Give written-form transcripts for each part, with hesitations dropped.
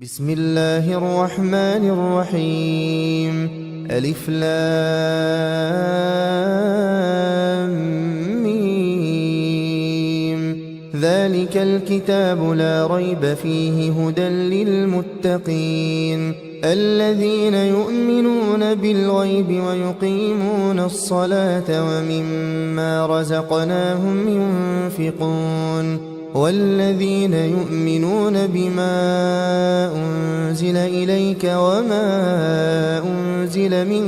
بسم الله الرحمن الرحيم. ألف لام ميم. ذلك الكتاب لا ريب فيه هدى للمتقين الذين يؤمنون بالغيب ويقيمون الصلاة ومما رزقناهم ينفقون والذين يؤمنون بما أنزل إليك وما أنزل من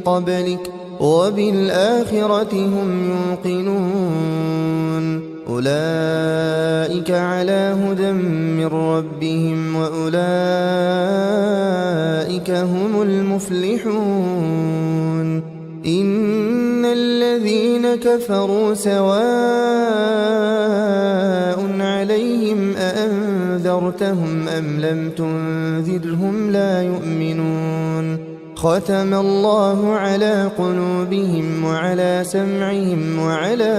قبلك وبالآخرة هم يوقنون أولئك على هدى من ربهم وأولئك هم المفلحون. إن الذين كفروا سواء عليهم أأنذرتهم أم لم تنذرهم لا يؤمنون. ختم الله على قلوبهم وعلى سمعهم وعلى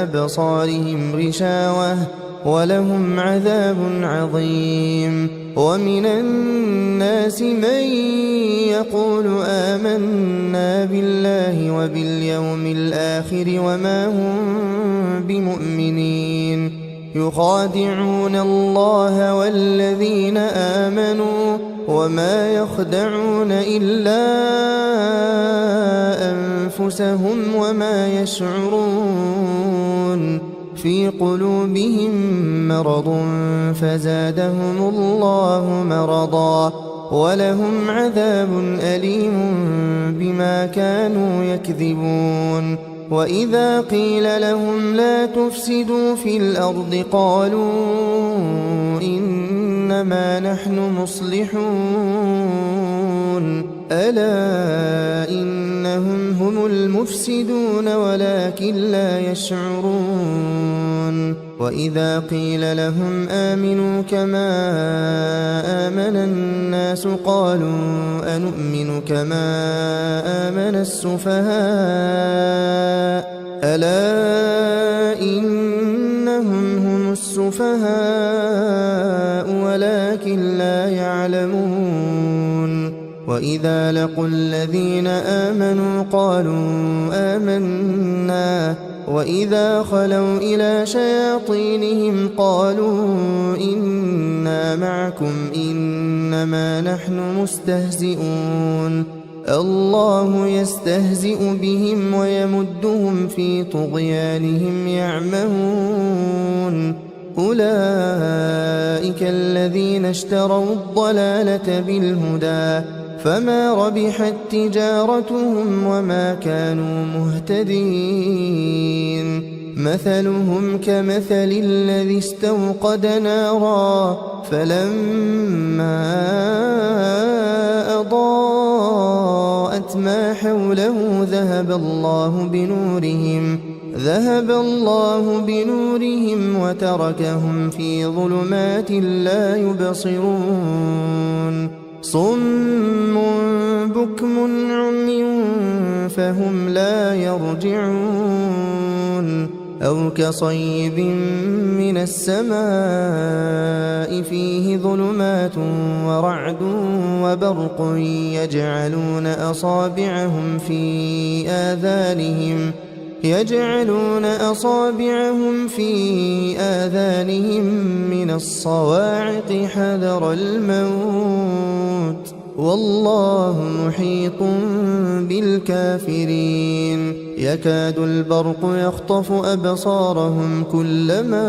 أبصارهم غشاوة ولهم عذاب عظيم. ومن الناس من يقول آمنا بالله وباليوم الآخر وما هم بمؤمنين يخادعون الله والذين آمنوا وما يخدعون إلا أنفسهم وما يشعرون. في قلوبهم مرض فزادهم الله مرضا ولهم عذاب أليم بما كانوا يكذبون. وإذا قيل لهم لا تفسدوا في الأرض قالوا إنما نحن مصلحون ألا إنهم هم المفسدون ولكن لا يشعرون. وإذا قيل لهم آمنوا كما آمن الناس قالوا أنؤمن كما آمن السفهاء ألا إنهم هم السفهاء ولكن لا يعلمون. وإذا لقوا الذين آمنوا قالوا آمنا وإذا خلوا إلى شياطينهم قالوا إنا معكم إنما نحن مستهزئون. الله يستهزئ بهم ويمدهم في طغيانهم يعمهون. أولئك الذين اشتروا الضلالة بالهدى فما ربحت تجارتهم وما كانوا مهتدين. مثلهم كمثل الذي استوقد نارا فلما أضاءت ما حوله ذهب الله بنورهم وتركهم في ظلمات لا يبصرون. صم بكم عمي فهم لا يرجعون. أو كصيب من السماء فيه ظلمات ورعد وبرق يجعلون أصابعهم في آذانهم من الصواعق حذر الموت والله محيط بالكافرين. يكاد البرق يخطف أبصارهم كلما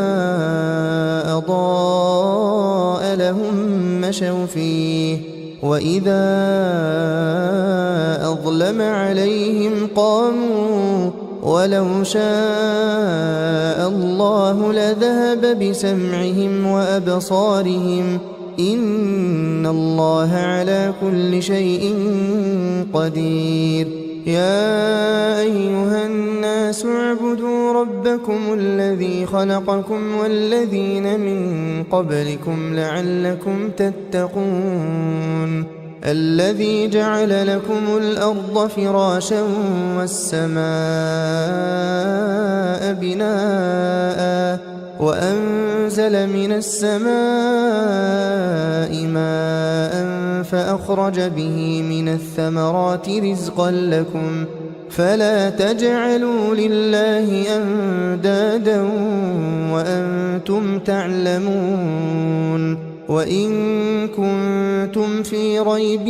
أضاء لهم مشوا فيه وإذا أظلم عليهم قاموا ولو شاء الله لذهب بسمعهم وأبصارهم إن الله على كل شيء قدير. يا أيها الناس اعبدوا ربكم الذي خلقكم والذين من قبلكم لعلكم تتقون. الذي جعل لكم الأرض فراشا والسماء بناء وأنزل من السماء فأخرج به من الثمرات رزقا لكم فلا تجعلوا لله أندادا وأنتم تعلمون وإن كنتم في ريب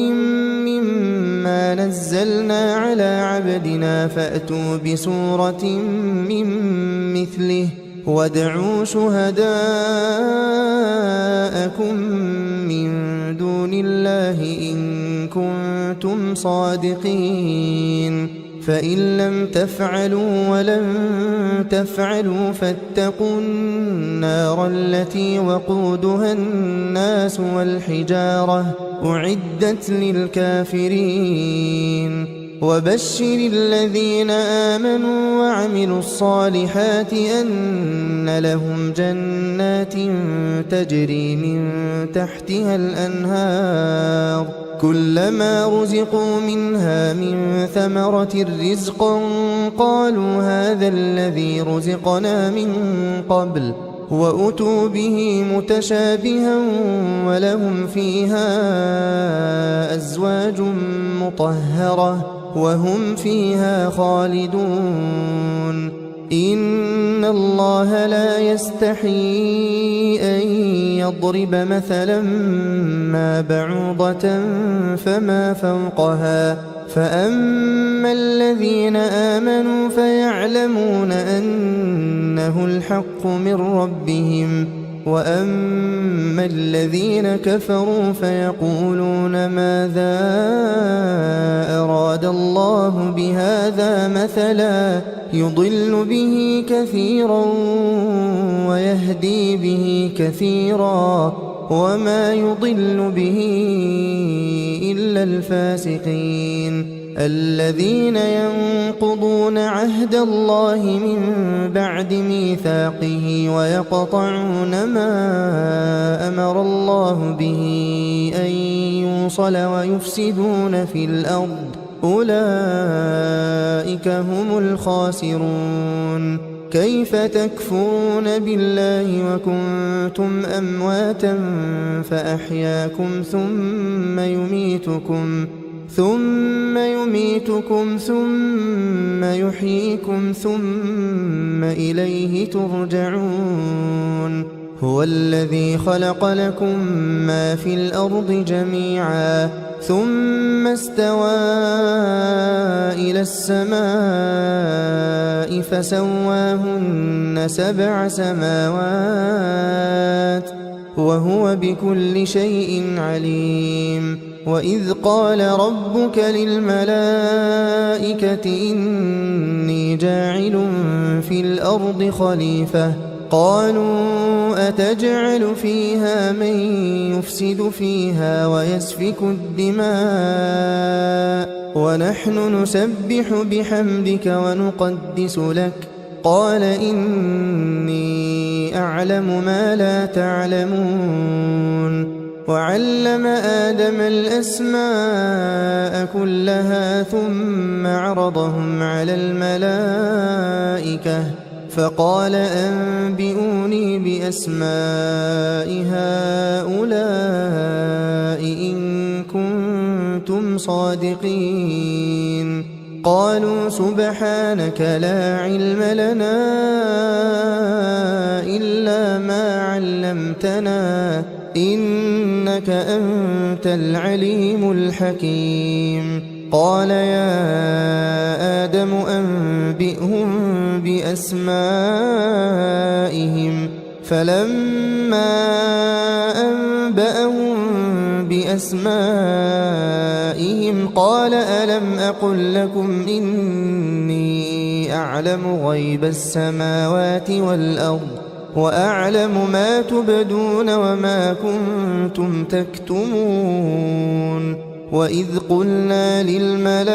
مما نزلنا على عبدنا فأتوا بسورة من مثله وادعوا شهداءكم من دون الله إن كنتم صادقين فإن لم تفعلوا ولن تفعلوا فاتقوا النار التي وقودها الناس والحجارة أعدت للكافرين وبشر الذين آمنوا وعملوا الصالحات أن لهم جنات تجري من تحتها الأنهار كلما رزقوا منها من ثمرة رزقا قالوا هذا الذي رزقنا من قبل وأتوا به متشابها ولهم فيها أزواج مطهرة وهم فيها خالدون إن الله لا يستحيي أن يضرب مثلا ما بعوضة فما فوقها فأما الذين آمنوا فيعلمون أنه الحق من ربهم وأما الذين كفروا فيقولون ماذا أراد الله بهذا مثلا يضل به كثيرا ويهدي به كثيرا وما يضل به إلا الفاسقين الذين ينقضون عهد الله من بعد ميثاقه ويقطعون ما أمر الله به أن يوصل ويفسدون في الأرض أولئك هم الخاسرون كيف تكفرون بالله وكنتم أمواتا فأحياكم ثم يميتكم ثم يحييكم ثم إليه ترجعون هو الذي خلق لكم ما في الأرض جميعا ثم استوى إلى السماء فسواهن 7 سماوات وهو بكل شيء عليم وإذ قال ربك للملائكة إني جاعل في الأرض خليفة قالوا أتجعل فيها من يفسد فيها ويسفك الدماء ونحن نسبح بحمدك ونقدس لك قال إني أعلم ما لا تعلمون وعلم آدم الأسماء كلها ثم عرضهم على الملائكة فقال أنبئوني بأسماء هؤلاء إن كنتم صادقين قالوا سبحانك لا علم لنا إلا ما علمتنا إنك أنت العليم الحكيم قال يا آدم أنبئهم بأسمائهم فلما أنبأهم بأسمائهم قال ألم أقل لكم إني أعلم غيب السماوات والأرض وأعلم ما تبدون وما كنتم تكتمون وإذ قلنا للملائكة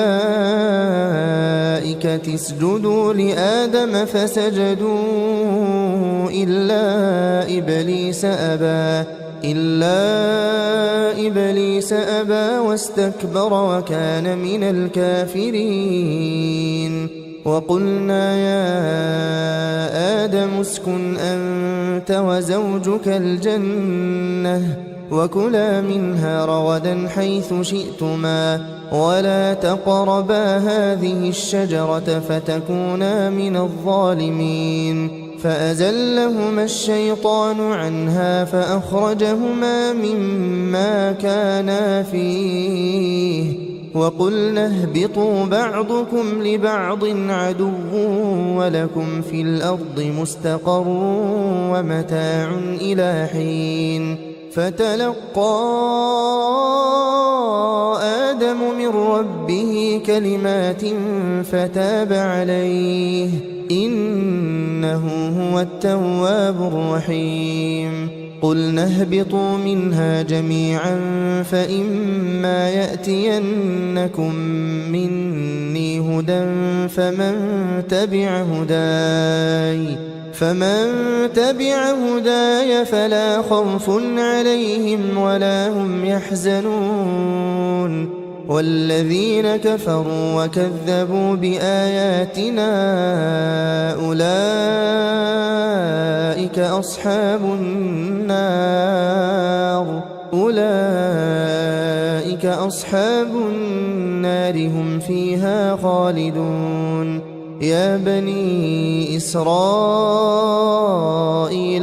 اسجدوا لآدم فسجدوا إلا إبليس أبى واستكبر وكان من الكافرين وقلنا يا آدم اسكن أنت وزوجك الجنة وكلا منها رغدا حيث شئتما ولا تقربا هذه الشجرة فتكونا من الظالمين فأزلهما الشيطان عنها فأخرجهما مما كانا فيه وقلنا اهبطوا بعضكم لبعض عدو ولكم في الأرض مستقر ومتاع إلى حين فتلقى آدم من ربه كلمات فتاب عليه إنه هو التواب الرحيم قلنا اهبطوا منها جميعا فإما يأتينكم مني هدى فمن تبع هداي فلا خوف عليهم ولا هم يحزنون والذين كفروا وكذبوا بآياتنا أولئك أصحاب النار هم فيها خالدون يا بني إسرائيل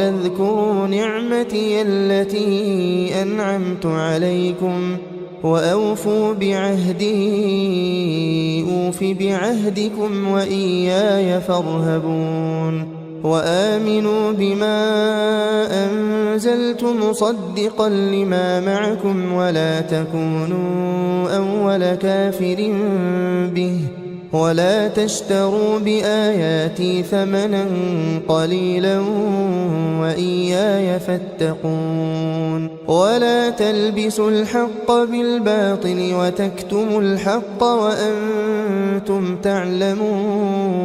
اذكروا نعمتي التي أنعمت عليكم وأوفوا بعهدي أوف بعهدكم وإياي فارهبون وآمنوا بما أنزلت مصدقا لما معكم ولا تكونوا أول كافر به ولا تشتروا بآياتي ثمنا قليلا وإياي فاتقون ولا تلبسوا الحق بالباطل وتكتموا الحق وأنتم تعلمون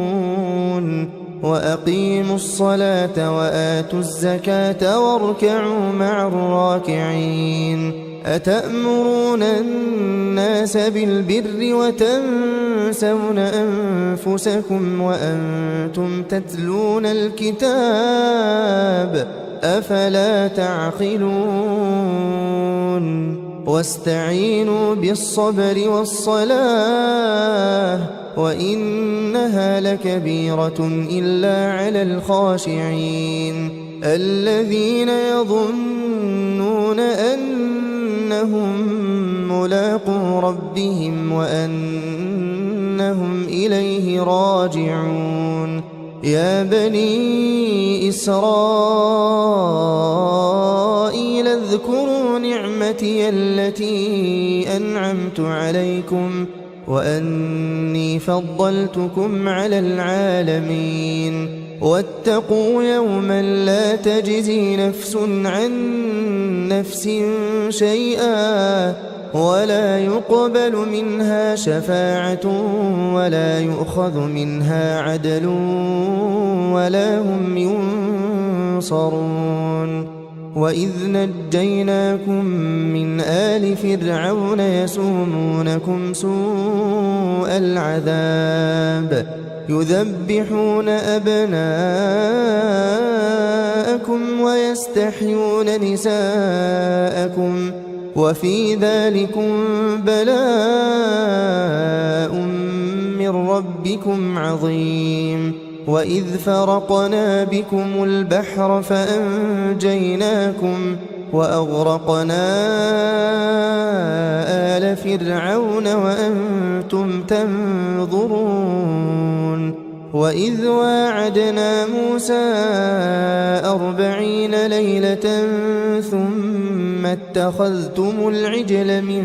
وأقيموا الصلاة وآتوا الزكاة واركعوا مع الراكعين أتأمرون الناس بالبر وتنسون أنفسكم وأنتم تتلون الكتاب أفلا تعقلون واستعينوا بالصبر والصلاة وإنها لكبيرة إلا على الخاشعين الذين يظنون أنهم ملاقو ربهم وأنهم إليه راجعون يا بني إسرائيل اذكروا نعمتي التي أنعمت عليكم وأني فضلتكم على العالمين واتقوا يوما لا تجزي نفس عن نفس شيئا ولا يقبل منها شفاعة ولا يؤخذ منها عدل ولا هم ينصرون وإذ نجيناكم من آل فرعون يسومونكم سوء العذاب يذبحون أبناءكم ويستحيون نساءكم وفي ذلكم بلاء من ربكم عظيم وإذ فرقنا بكم البحر فأنجيناكم وأغرقنا آل فرعون وأنتم تنظرون وإذ واعدنا موسى 40 ليلة ثم اتخذتم العجل من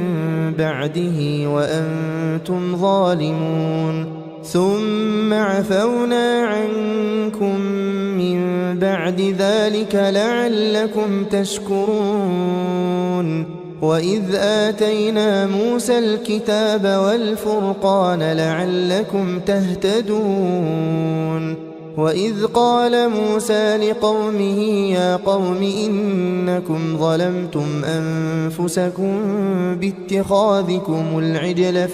بعده وأنتم ظالمون ثم عفونا عنكم من بعد ذلك لعلكم تشكرون وإذ آتينا موسى الكتاب والفرقان لعلكم تهتدون وإذ قال موسى لقومه يا قوم إنكم ظلمتم أنفسكم باتخاذكم العجل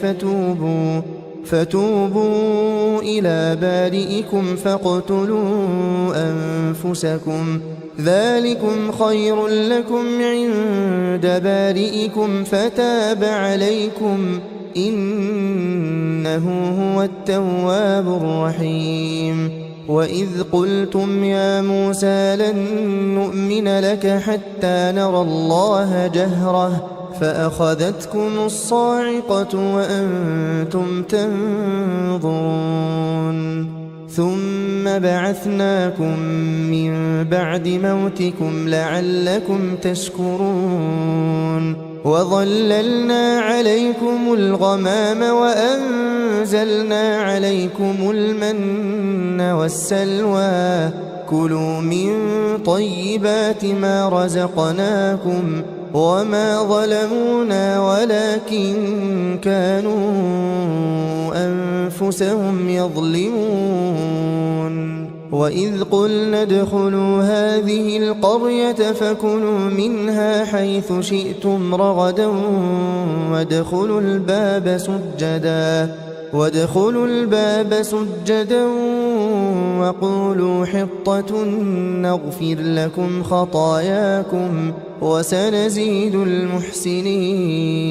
فتوبوا إلى بارئكم فاقتلوا أنفسكم ذلكم خير لكم عند بارئكم فتاب عليكم إنه هو التواب الرحيم وإذ قلتم يا موسى لن نؤمن لك حتى نرى الله جهرة فأخذتكم الصاعقة وأنتم تنظرون ثم بعثناكم من بعد موتكم لعلكم تشكرون وظللنا عليكم الغمام وأنزلنا عليكم المن والسلوى كلوا من طيبات ما رزقناكم وما ظلمونا ولكن كانوا أنفسهم يظلمون وإذ قلنا ادخلوا هذه القرية فكلوا منها حيث شئتم رغدا وادخلوا الباب سجدا وقولوا حطة نغفر لكم خطاياكم وسنزيد المحسنين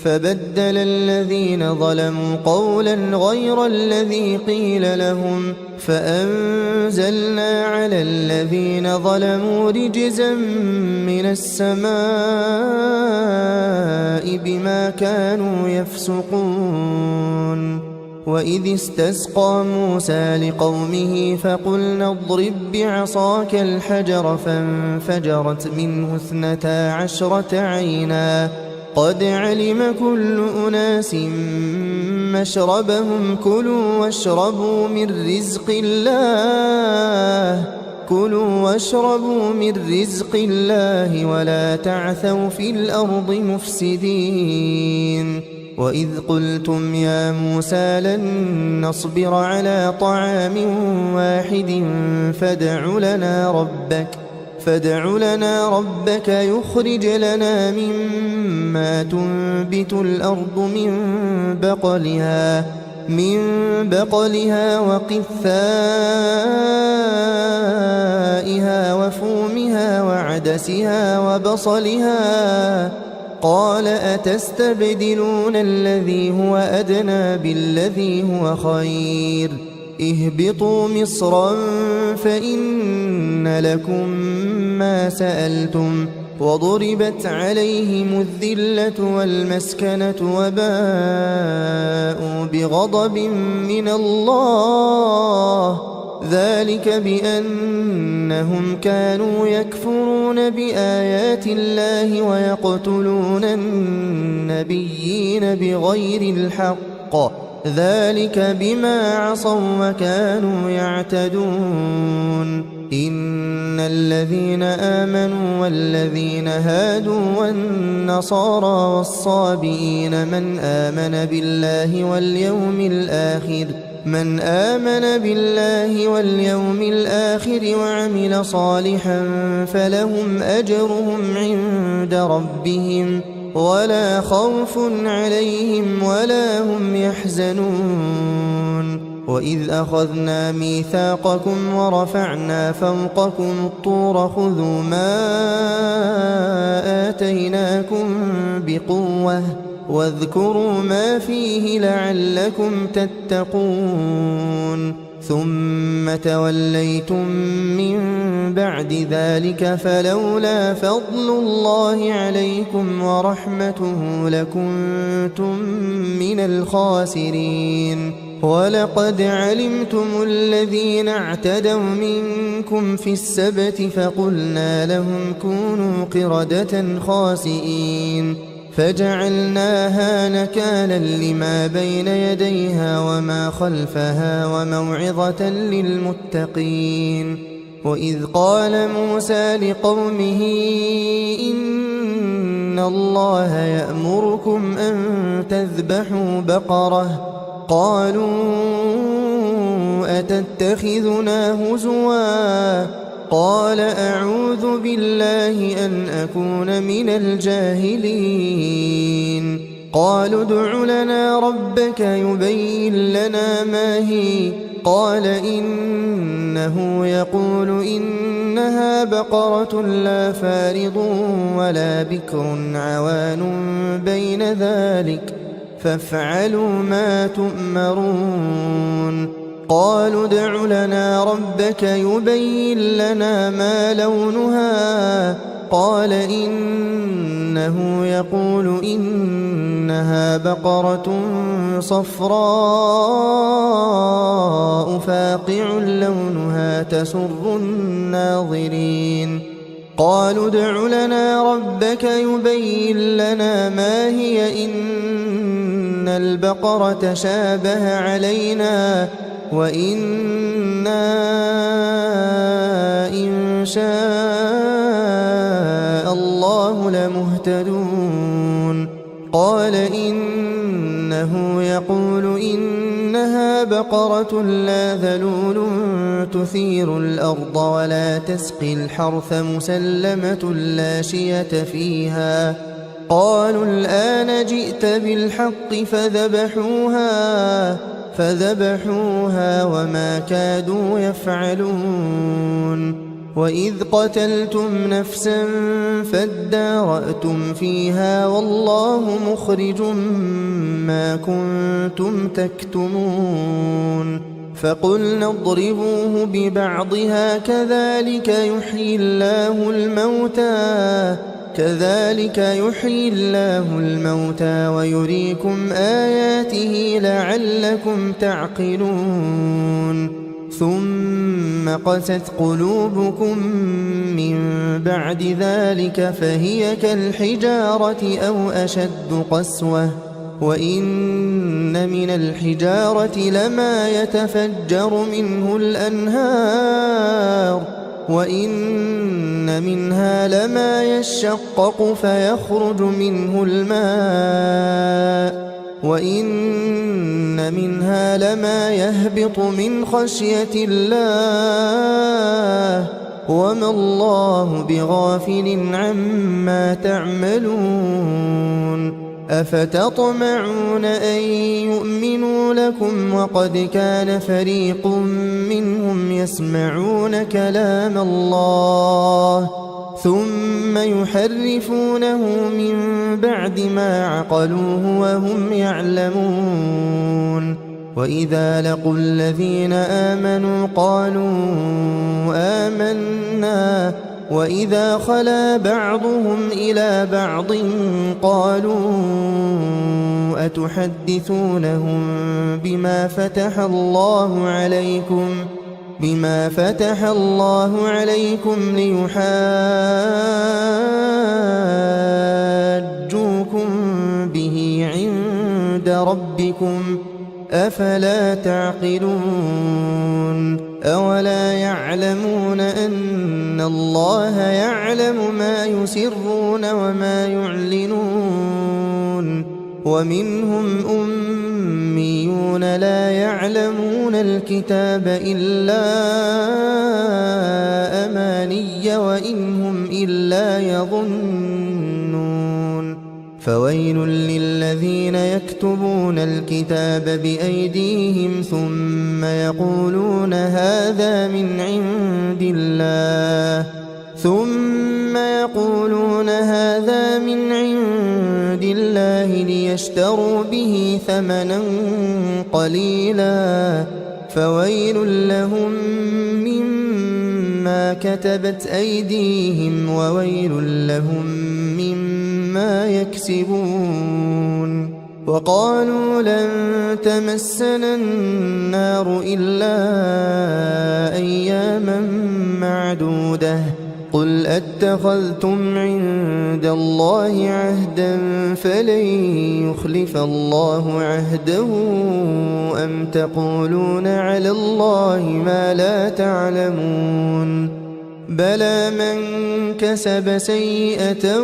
فبدل الذين ظلموا قولا غير الذي قيل لهم فأنزلنا على الذين ظلموا رجزا من السماء بما كانوا يفسقون وإذ استسقى موسى لقومه فقلنا اضرب بعصاك الحجر فانفجرت منه 12 عينا قد علم كل أناس مشربهم كلوا واشربوا من رزق الله ولا تعثوا في الأرض مفسدين وإذ قلتم يا موسى لن نصبر على طعام واحد فادع لنا ربك يخرج لنا مما تنبت الأرض من بقلها وقثائها وفومها وعدسها وبصلها قال أتستبدلون الذي هو أدنى بالذي هو خير اهبطوا مصرا فإن لكم ما سألتم وضربت عليهم الذلة والمسكنة وباءوا بغضب من الله ذلك بأنهم كانوا يكفرون بآيات الله ويقتلون النبيين بغير الحق ذلك بما عصوا وكانوا يعتدون إن الذين آمنوا والذين هادوا والنصارى والصابئين من آمن بالله واليوم الآخر وعمل صالحا فلهم أجرهم عند ربهم ولا خوف عليهم ولا هم يحزنون وإذ أخذنا ميثاقكم ورفعنا فوقكم الطور خذوا ما آتيناكم بقوة واذكروا ما فيه لعلكم تتقون ثم توليتم من بعد ذلك فلولا فضل الله عليكم ورحمته لكنتم من الخاسرين ولقد علمتم الذين اعتدوا منكم في السبت فقلنا لهم كونوا قردة خاسئين فجعلناها نكالا لما بين يديها وما خلفها وموعظة للمتقين وإذ قال موسى لقومه إن الله يأمركم أن تذبحوا بقرة قالوا أتتخذنا هزوا قال أعوذ بالله أن أكون من الجاهلين قالوا ادع لنا ربك يبين لنا ما هي قال إنه يقول إنها بقرة لا فارض ولا بكر عوان بين ذلك فافعلوا ما تؤمرون قالوا ادع لنا ربك يبين لنا ما لونها قال إنه يقول إنها بقرة صفراء فاقع لونها تسر الناظرين قالوا ادع لنا ربك يبين لنا ما هي إن البقرة شابه علينا وإنا إن شاء الله لمهتدون قال إنه يقول إنها بقرة لا ذلول تثير الأرض ولا تسقي الحرث مسلمة لا شية فيها قالوا الآن جئت بالحق فذبحوها وما كادوا يفعلون وإذ قتلتم نفسا فادارأتم فيها والله مخرج ما كنتم تكتمون فقلنا اضربوه ببعضها كذلك يحيي الله الموتى ويريكم آياته لعلكم تعقلون ثم قست قلوبكم من بعد ذلك فهي كالحجارة أو أشد قسوة وإن من الحجارة لما يتفجر منه الأنهار وإن منها لما يشقق فيخرج منه الماء وإن منها لما يهبط من خشية الله وما الله بغافل عما تعملون أفتطمعون أن يؤمنوا لكم وقد كان فريق منهم يسمعون كلام الله ثم يحرفونه من بعد ما عقلوه وهم يعلمون وإذا لقوا الذين آمنوا قالوا آمنا وإذا خلا بعضهم إلى بعض قالوا أتحدثونهم بما فتح الله عليكم ليحاجوكم به عند ربكم أفلا تعقلون أولا يعلمون أن الله يعلم ما يسرون وما يعلنون ومنهم أميون لا يعلمون الكتاب إلا أماني وإن هم إلا يظنون فويل للذين يكتبون الكتاب بأيديهم ثم يقولون هذا من عند الله ليشتروا به ثمنا قليلا فويل لهم مما كتبت أيديهم وويل لهم مما يكسبون وقالوا لن تمسنا النار إلا أياما معدودة قل أتخذتم عند الله عهدا فلن يخلف الله عهده أم تقولون على الله ما لا تعلمون بلى من كسب سيئة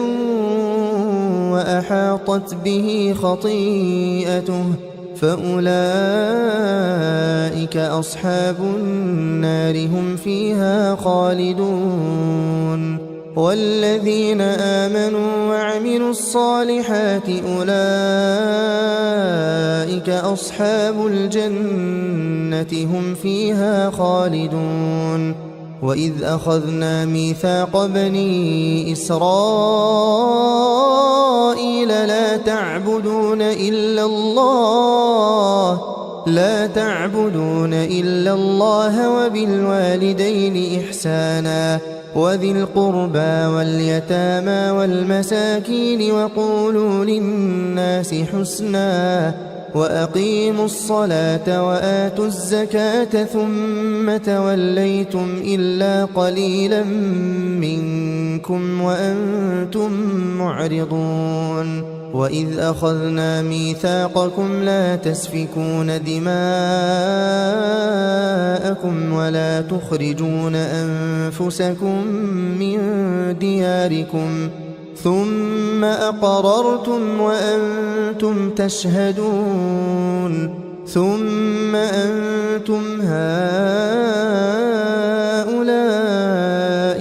وأحاطت به خطيئته فأولئك أصحاب النار هم فيها خالدون والذين آمنوا وعملوا الصالحات أولئك أصحاب الجنة هم فيها خالدون وإذ أخذنا ميثاق بني إسرائيل لا تعبدون إلا الله وبالوالدين إحسانا وذي القربى واليتامى والمساكين وقولوا للناس حسنا وأقيموا الصلاة وآتوا الزكاة ثم توليتم إلا قليلا منكم وأنتم معرضون وإذ أخذنا ميثاقكم لا تسفكون دماءكم ولا تخرجون أنفسكم من دياركم ثم أقررتم وأنتم تشهدون ثم أنتم هؤلاء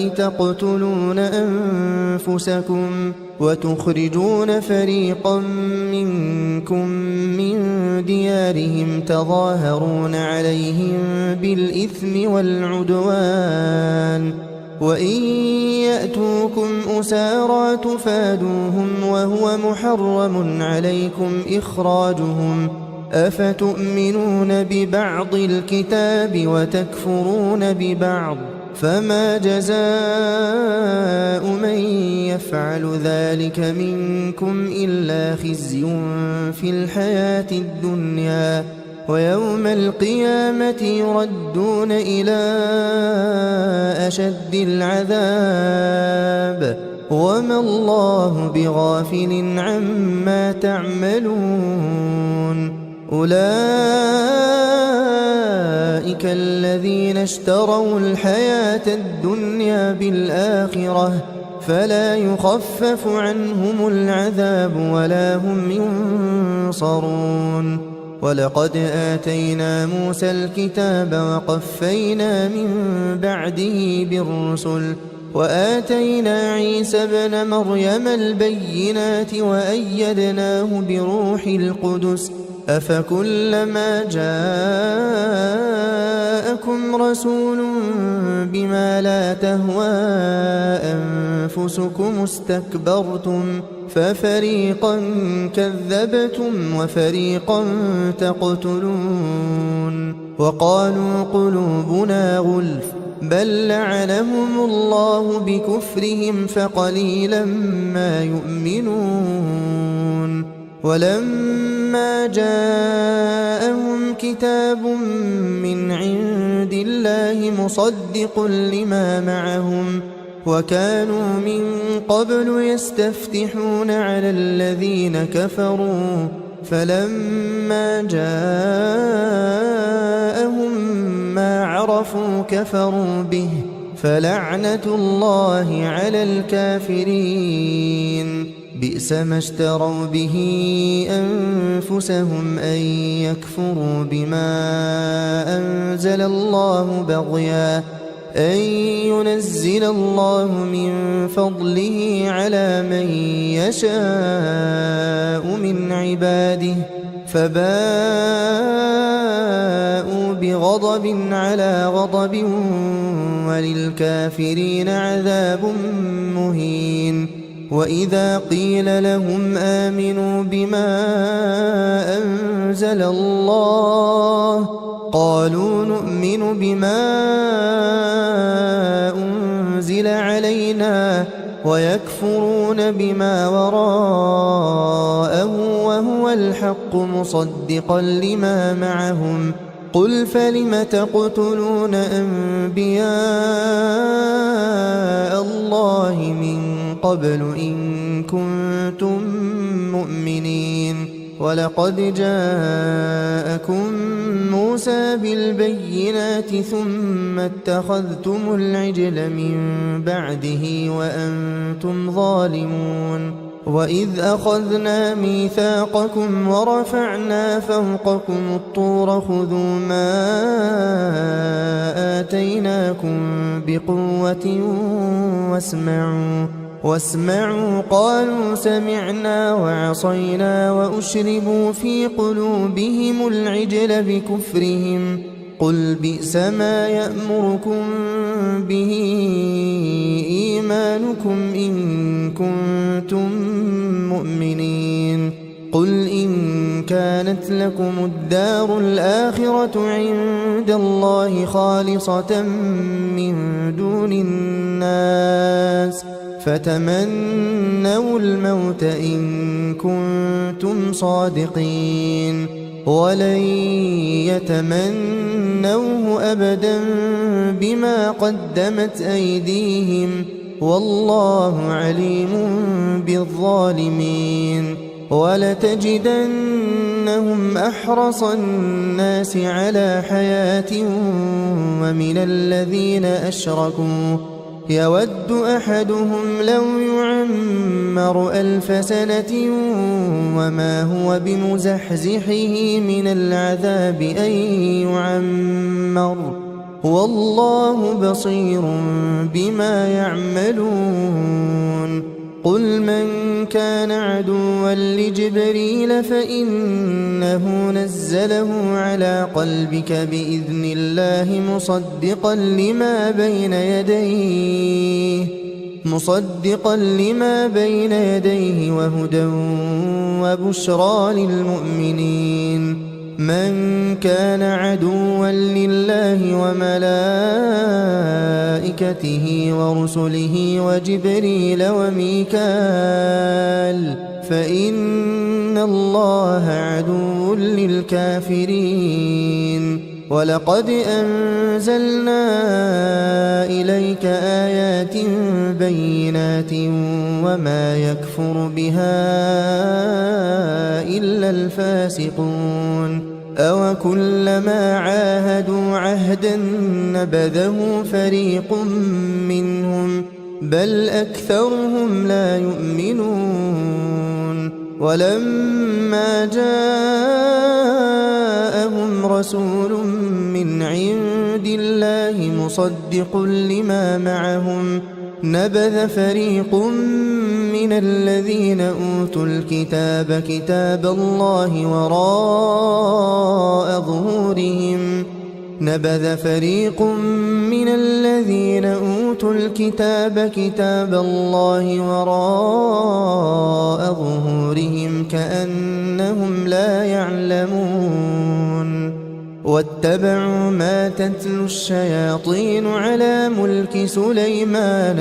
تقتلون أنفسكم وتخرجون فريقا منكم من ديارهم تظاهرون عليهم بالإثم والعدوان وإن يأتوكم أسارى تفادوهم وهو محرم عليكم إخراجهم أفتؤمنون ببعض الكتاب وتكفرون ببعض فما جزاء من يفعل ذلك منكم إلا خزي في الحياة الدنيا ويوم القيامة يردون إلى أشد العذاب وما الله بغافل عما تعملون أولئك الذين اشتروا الحياة الدنيا بالآخرة فلا يخفف عنهم العذاب ولا هم ينصرون ولقد آتينا موسى الكتاب وقفينا من بعده بالرسل وآتينا عيسى ابن مريم البينات وأيدناه بروح القدس أفكلما جاءكم رسول بما لا تهوى أنفسكم استكبرتم ففريقا كذبتم وفريقا تقتلون وقالوا قلوبنا غلف بل لعنهم الله بكفرهم فقليلا ما يؤمنون ولما جاءهم كتاب من عند الله مصدق لما معهم وكانوا من قبل يستفتحون على الذين كفروا فلما جاءهم ما عرفوا كفروا به فلعنة الله على الكافرين بئس ما اشتروا به أنفسهم أن يكفروا بما أنزل الله بغيا أن ينزل الله من فضله على من يشاء من عباده فباءوا بغضب على غضب وللكافرين عذاب مهين وإذا قيل لهم آمنوا بما أنزل الله قالوا نؤمن بما أنزل علينا ويكفرون بما وراءه وهو الحق مصدقا لما معهم قل فلم تقتلون أنبياء الله من قبل إن كنتم مؤمنين ولقد جاءكم موسى بالبينات ثم اتخذتم العجل من بعده وأنتم ظالمون وإذ أخذنا ميثاقكم ورفعنا فوقكم الطور خذوا ما آتيناكم بقوة واسمعوا قالوا سمعنا وعصينا وأشربوا في قلوبهم العجل بكفرهم قل بئس ما يأمركم به إيمانكم إن كنتم مؤمنين قل إن كانت لكم الدار الآخرة عند الله خالصة من دون الناس فتمنوا الموت إن كنتم صادقين ولن يتمنوه أبدا بما قدمت أيديهم والله عليم بالظالمين ولتجدنهم أحرص الناس على حياة ومن الذين أشركوا يود أحدهم لو يعمر 1000 سنة وما هو بمزحزحه من العذاب أن يعمر والله بصير بما يعملون قل من كان عدوا لجبريل فإنه نزله على قلبك بإذن الله مصدقا لما بين يديه وهدى وبشرى للمؤمنين من كان عدوا لله وملائكته ورسله وجبريل وميكال فإن الله عدو للكافرين ولقد أنزلنا إليك آيات بينات وما يكفر بها إلا الفاسقون أوكلما عاهدوا عهدا نبذه فريق منهم بل أكثرهم لا يؤمنون ولما جاءهم رسول من عند الله مصدق لما معهم نبذ فريق من الذين أوتوا الكتاب كتاب الله وراء ظهورهم كأنهم لا يعلمون واتبعوا ما تتلو الشياطين على ملك سليمان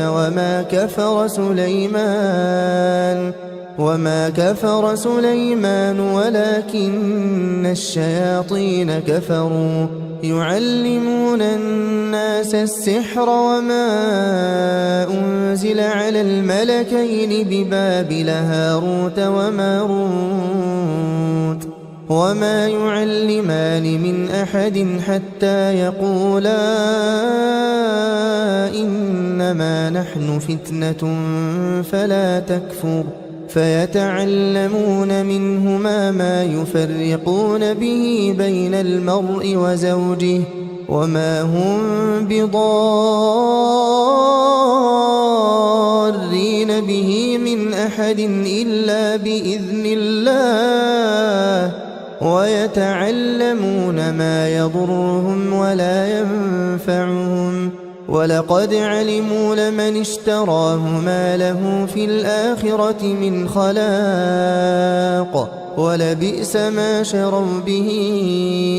وما كفر سليمان ولكن الشياطين كفروا يعلمون الناس السحر وما أنزل على الملكين ببابل هاروت وماروت وما يعلمان من أحد حتى يقولا إنما نحن فتنة فلا تكفر فيتعلمون منهما ما يفرقون به بين المرء وزوجه وما هم بضارين به من أحد إلا بإذن الله ويتعلمون ما يضرهم ولا ينفعهم ولقد علموا لمن اشتراه ما له في الآخرة من خلاق ولبئس ما شروا به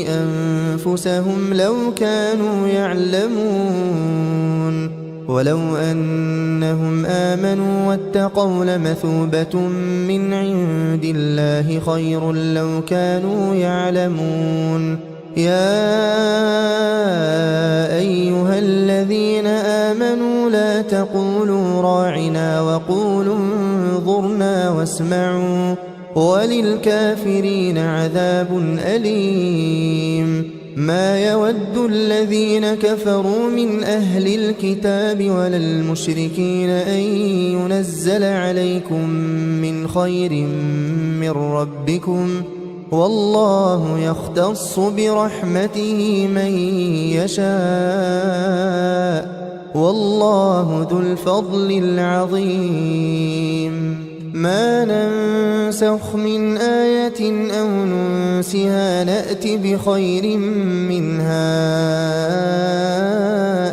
أنفسهم لو كانوا يعلمون ولو أنهم آمنوا واتقوا لمثوبة من عند الله خير لو كانوا يعلمون يا أيها الذين آمنوا لا تقولوا راعنا وقولوا انظرنا واسمعوا وللكافرين عذاب أليم ما يود الذين كفروا من أهل الكتاب ولا المشركين أن ينزل عليكم من خير من ربكم والله يختص برحمته من يشاء والله ذو الفضل العظيم ما ننسخ من آية أو ننسها نأت بخير منها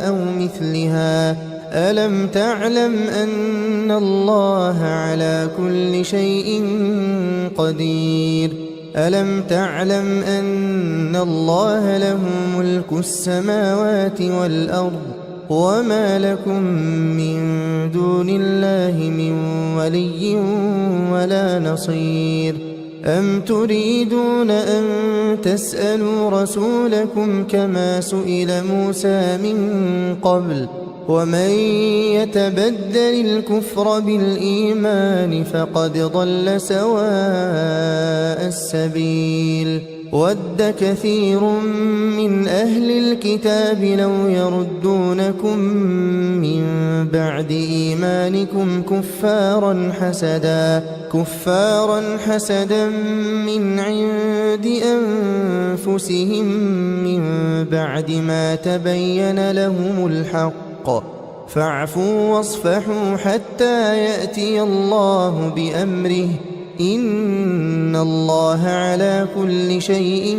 أو مثلها ألم تعلم أن الله على كل شيء قدير ألم تعلم أن الله له ملك السماوات والأرض وما لكم من دون الله من ولي ولا نصير أم تريدون أن تسألوا رسولكم كما سئل موسى من قبل ومن يتبدل الكفر بالإيمان فقد ضل سواء السبيل ود كثير من أهل الكتاب لو يردونكم من بعد إيمانكم كفارا حسدا من عند أنفسهم من بعد ما تبين لهم الحق فاعفوا واصفحوا حتى يأتي الله بأمره إن الله على كل شيء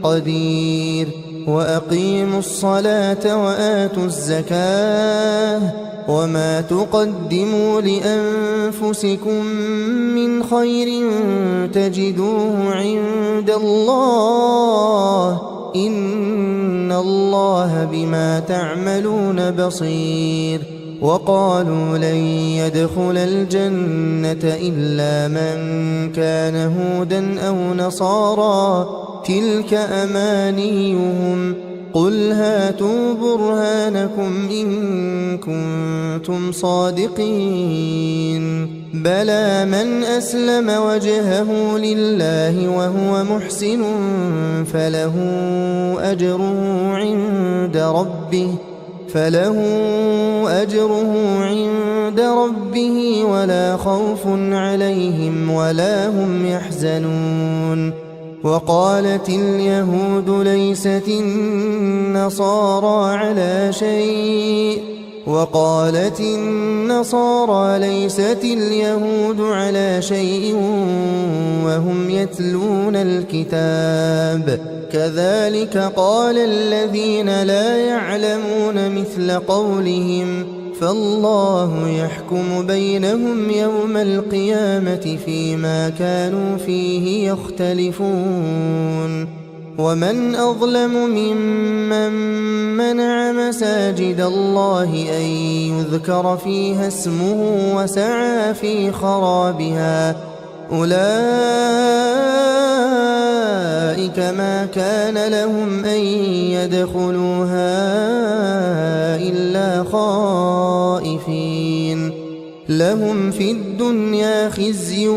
قدير وأقيموا الصلاة وآتوا الزكاة وما تقدموا لأنفسكم من خير تجدوه عند الله إن الله بما تعملون بصير وقالوا لن يدخل الجنة إلا من كان هودا أو نصارى تلك أمانيهم قل هاتوا برهانكم إن كنتم صادقين بلى من أسلم وجهه لله وهو محسن فله أجره عند ربه ولا خوف عليهم ولا هم يحزنون وقالت اليهود ليست النصارى على شيء وقالت النصارى ليست اليهود على شيء وهم يتلون الكتاب كذلك قال الذين لا يعلمون مثل قولهم فالله يحكم بينهم يوم القيامة فيما كانوا فيه يختلفون ومن أظلم ممن منع مساجد الله أن يذكر فيها اسمه وسعى في خرابها أولئك ما كان لهم أن يدخلوها إلا خائفين لهم في الدنيا خزي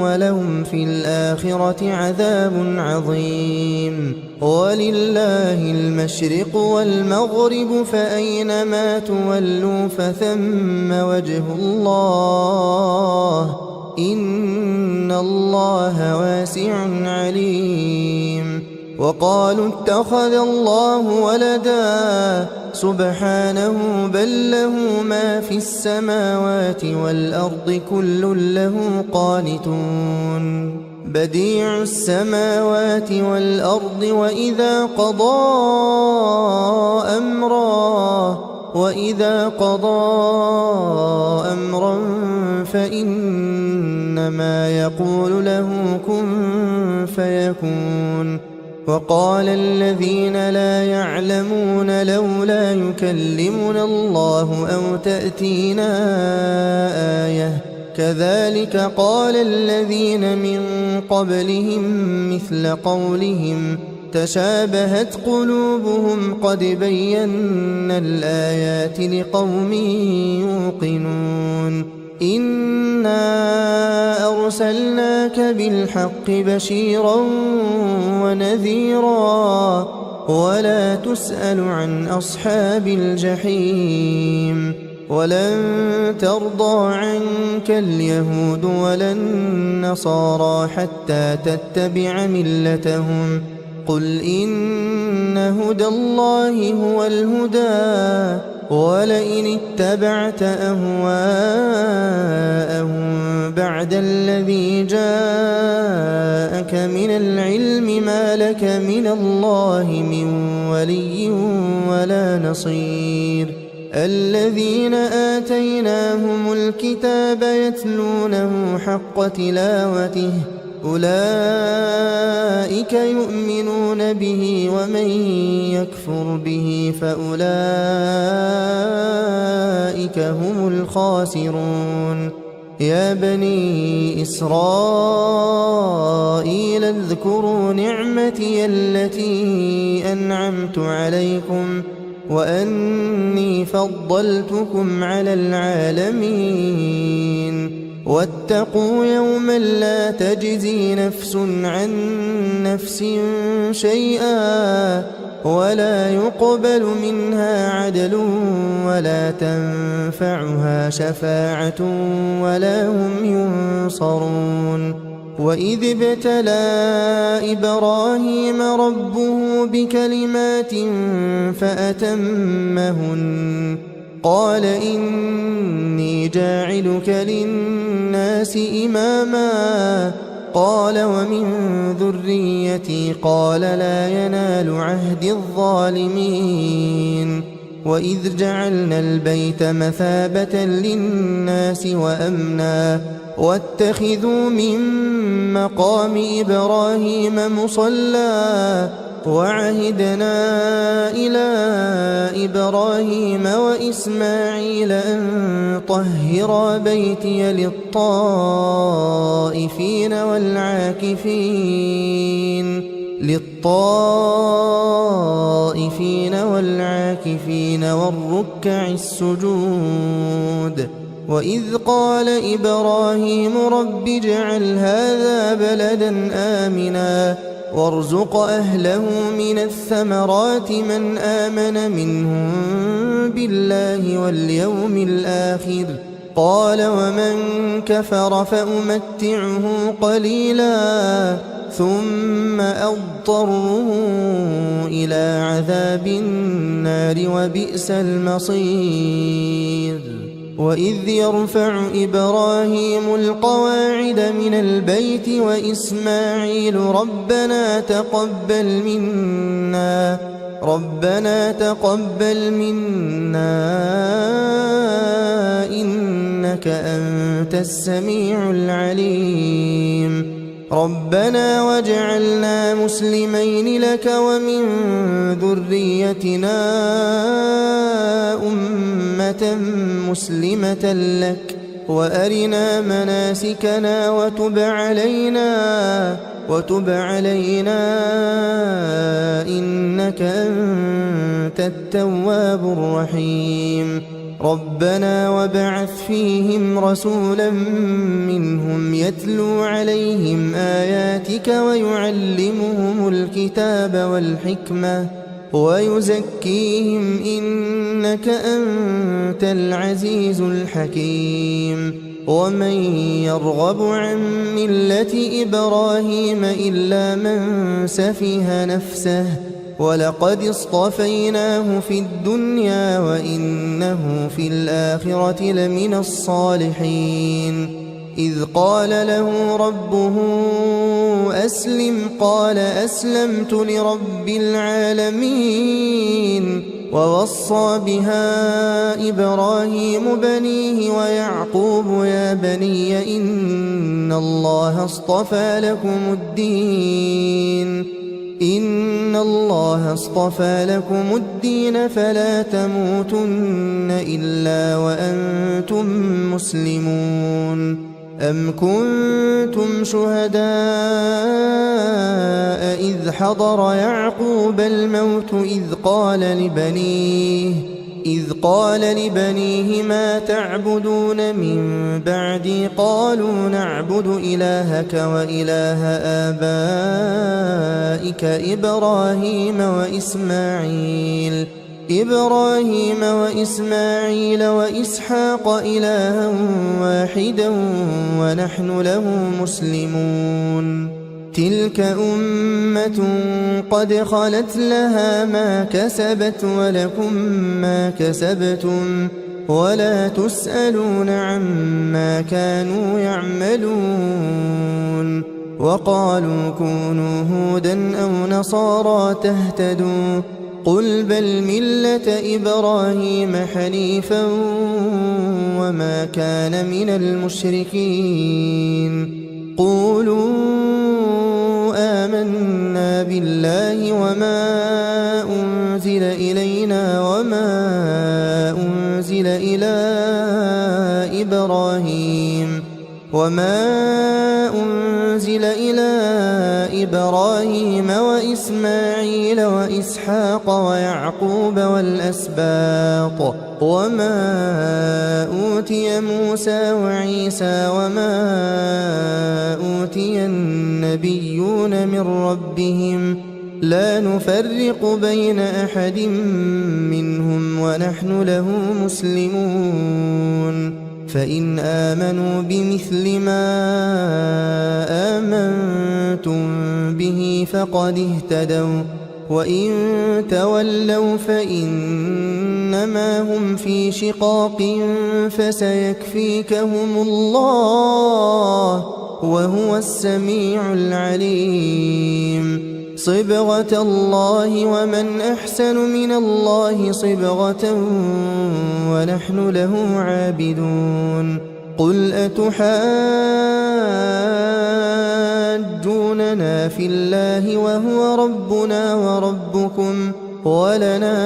ولهم في الآخرة عذاب عظيم ولله المشرق والمغرب فأينما تولوا فثم وجه الله إن الله واسع عليم وقالوا اتخذ الله ولدا سبحانه بل له ما في السماوات والأرض كل له قانتون بديع السماوات والأرض وإذا قضى أمرا فإنما يقول له كن فيكون وقال الذين لا يعلمون لولا يكلمنا الله أو تأتينا آية كذلك قال الذين من قبلهم مثل قولهم تشابهت قلوبهم قد بينا الآيات لقوم يوقنون إنا أرسلناك بالحق بشيرا ونذيرا ولا تسأل عن أصحاب الجحيم ولن ترضى عنك اليهود ولا النصارى حتى تتبع ملتهم قل إن هدى الله هو الهدى ولئن اتبعت أهواءهم بعد الذي جاءك من العلم ما لك من الله من ولي ولا نصير الذين آتيناهم الكتاب يتلونه حق تلاوته أولئك يؤمنون به ومن يكفر به فأولئك هم الخاسرون يا بني إسرائيل اذكروا نعمتي التي أنعمت عليكم وأني فضلتكم على العالمين واتقوا يوما لا تجزي نفس عن نفس شيئا ولا يقبل منها عدل ولا تنفعها شفاعة ولا هم ينصرون وإذ ابتلى إبراهيم ربه بكلمات فأتمهن قال إني جاعلك للناس إماما قال ومن ذريتي قال لا ينال عهد الظالمين وإذ جعلنا البيت مثابة للناس وأمنا واتخذوا من مقام إبراهيم مصلى وعهدنا إلى إبراهيم وإسماعيل أن طهرا بيتي للطائفين والعاكفين والركع السجود وإذ قال إبراهيم رب اجعل هذا بلدا آمنا وارزق أهله من الثمرات من آمن منهم بالله واليوم الآخر قال ومن كفر فأمتعه قليلا ثم أضطره إلى عذاب النار وبئس المصير وإذ يرفع إبراهيم القواعد من البيت وإسماعيل ربنا تقبل منا إنك أنت السميع العليم ربنا واجعلنا مسلمين لك ومن ذريتنا أمة مسلمة لك وأرنا مناسكنا وتب علينا إنك أنت التواب الرحيم ربنا وابعث فيهم رسولا منهم يتلو عليهم آياتك ويعلمهم الكتاب والحكمة ويزكيهم إنك أنت العزيز الحكيم ومن يرغب عن ملة إبراهيم إلا من سفه نفسه ولقد اصطفيناه في الدنيا وإنه في الآخرة لمن الصالحين إذ قال له ربه أسلم قال أسلمت لرب العالمين ووصى بها إبراهيم بنيه ويعقوب يا بني إن الله اصطفى لكم الدين فلا تموتن إلا وأنتم مسلمون أم كنتم شهداء إذ حضر يعقوب الموت إذ إذ قال لبنيه ما تعبدون من بعدي قالوا نعبد إلهك وإله آبائك إبراهيم وإسماعيل وإسحاق إلها واحدا ونحن له مسلمون تلك أمة قد خلت لها ما كسبت ولكم ما كسبتم ولا تسألون عما كانوا يعملون وقالوا كونوا هودا أو نصارى تهتدوا قل بل ملة إبراهيم حنيفا وما كان من المشركين قولوا آمنا بالله وما أنزل إلينا وما أنزل إلى إبراهيم وإسماعيل وإسحاق ويعقوب والأسباط وما أوتي موسى وعيسى وما أوتي النبيون من ربهم لا نفرق بين أحد منهم ونحن له مسلمون فإن آمنوا بمثل ما آمنتم به فقد اهتدوا وإن تولوا فإنما هم في شقاق فسيكفيكهم الله وهو السميع العليم صبغة الله ومن أحسن من الله صبغة ونحن له عابدون قل أتحاجوننا في الله وهو ربنا وربكم ولنا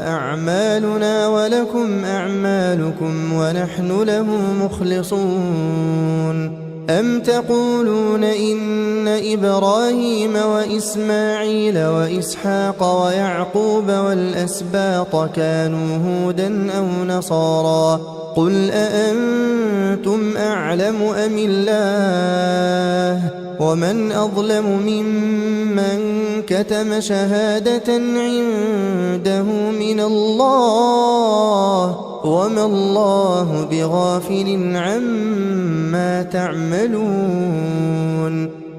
أعمالنا ولكم أعمالكم ونحن له مخلصون أم تقولون إن إبراهيم وإسماعيل وإسحاق ويعقوب والأسباط كانوا هودا أو نصارى قل أأنتم أعلم أم الله ومن أظلم ممن كتم شهادة عنده من الله وما الله بغافل عما تعملون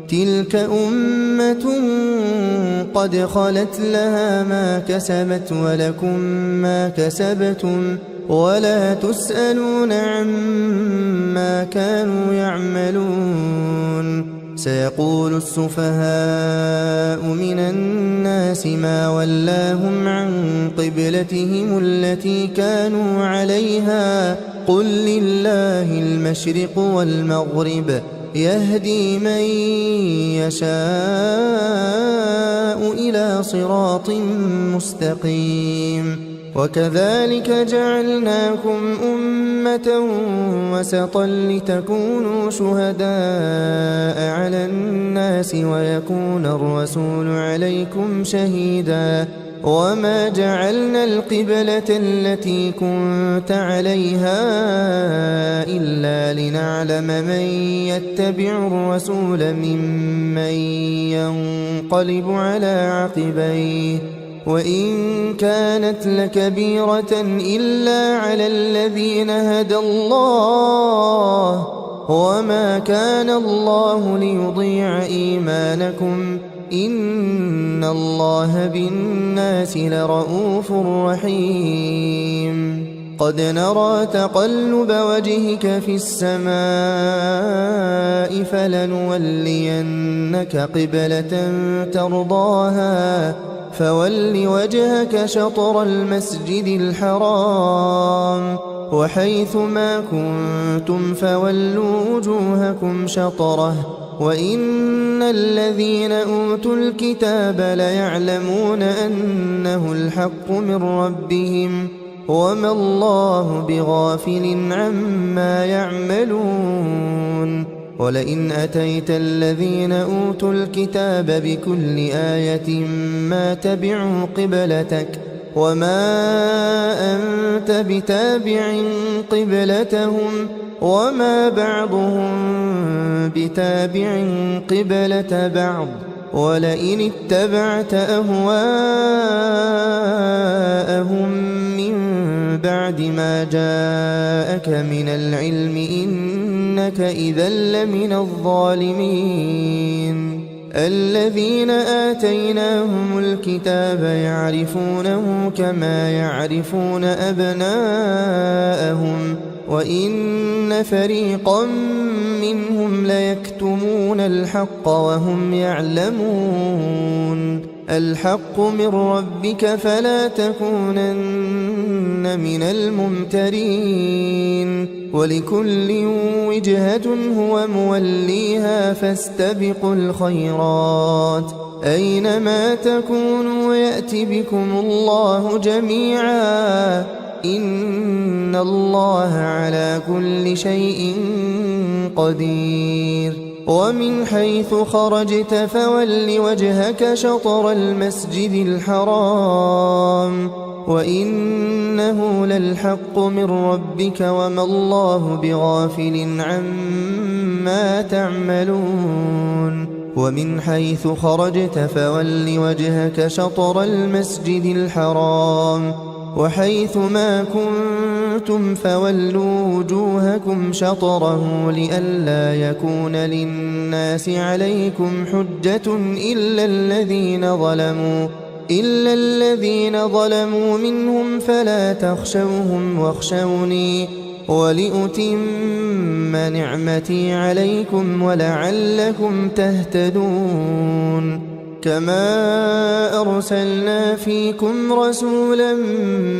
تلك أمة قد خلت لها ما كسبت ولكم ما كسبتم ولا تسألون عما كانوا يعملون سيقول السفهاء من الناس ما ولاهم عن قبلتهم التي كانوا عليها قل لله المشرق والمغرب يهدي من يشاء إلى صراط مستقيم وكذلك جعلناكم أمة وسطا لتكونوا شهداء على الناس ويكون الرسول عليكم شهيدا وما جعلنا القبلة التي كنت عليها إلا لنعلم من يتبع الرسول ممن ينقلب على عقبيه وإن كانت لكبيرة إلا على الذين هدى الله وما كان الله ليضيع إيمانكم إن الله بالناس لرؤوف رحيم قد نرى تقلب وجهك في السماء فلنولينك قبلة ترضاها فول وجهك شطر المسجد الحرام وحيث ما كنتم فولوا وجوهكم شطره وإن الذين أوتوا الكتاب ليعلمون أنه الحق من ربهم وما الله بغافل عما يعملون ولئن أتيت الذين أوتوا الكتاب بكل آية ما تبعوا قبلتك وما أنت بتابع قبلتهم وما بعضهم بتابع قبلة بعض ولئن اتبعت أهواءهم من بعد ما جاءك من العلم إنك إذا لمن الظالمين الذين آتيناهم الكتاب يعرفونه كما يعرفون أبناءهم وإن فريقا منهم ليكتمون الحق وهم يعلمون الحق من ربك فلا تكونن من الممترين ولكل وجهة هو موليها فاستبقوا الخيرات أينما تكونوا يأت بكم الله جميعا إن الله على كل شيء قدير ومن حيث خرجت فول وجهك شطر المسجد الحرام وإنه للحق من ربك وما الله بغافل عما تعملون ومن حيث خرجت فول وجهك شطر المسجد الحرام وحيث ما كنتم فولوا وجوهكم شطره لئلا يكون للناس عليكم حجة إلا الذين ظلموا منهم فلا تخشوهم واخشوني ولأتم نعمتي عليكم ولعلكم تهتدون كما أرسلنا فيكم رسولا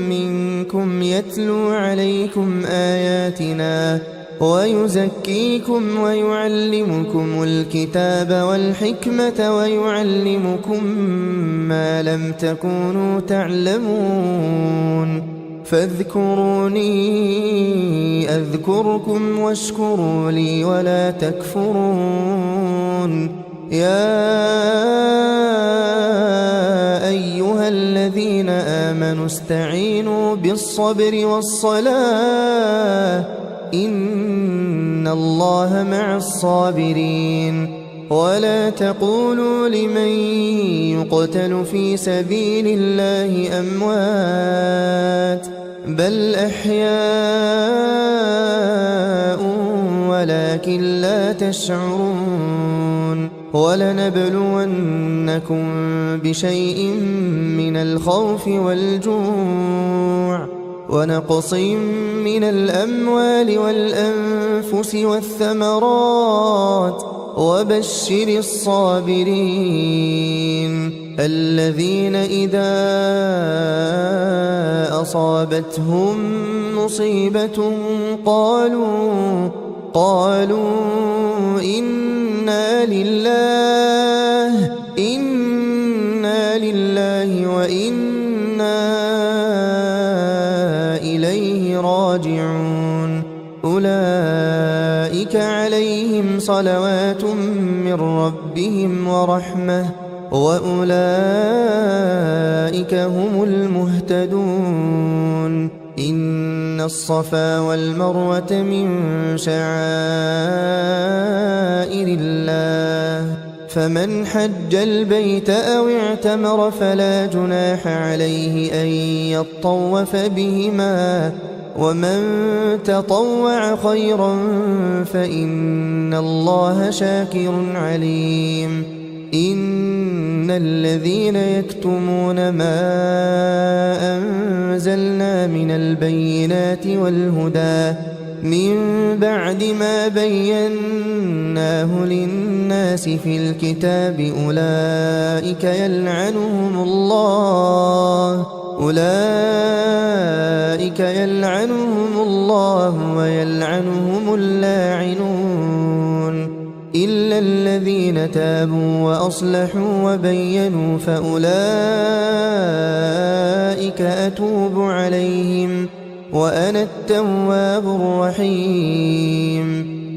منكم يتلو عليكم آياتنا ويزكيكم ويعلمكم الكتاب والحكمة ويعلمكم ما لم تكونوا تعلمون فاذكروني أذكركم واشكروا لي ولا تكفرون يا أيها الذين آمنوا استعينوا بالصبر والصلاة إن الله مع الصابرين ولا تقولوا لمن يقتل في سبيل الله أموات بل أحياء ولكن لا تشعرون ولنبلونكم بشيء من الخوف والجوع ونقص من الأموال والأنفس والثمرات وبشر الصابرين الذين إذا أصابتهم مصيبة قالوا إنا لله وإنا إليه راجعون أولئك عليهم صلوات من ربهم ورحمة وأولئك هم المهتدون إن الصفا والمروة من شعائر الله فمن حج البيت أو اعتمر فلا جناح عليه أن يطوف بهما ومن تطوع خيرا فإن الله شاكر عليم إن الذين يكتمون ما أنزلنا من البينات والهدى من بعد ما بيناه للناس في الكتاب أولئك يلعنهم الله ويلعنهم اللاعنون إلا الذين تابوا وأصلحوا وبينوا فأولئك أتوب عليهم وأنا التواب الرحيم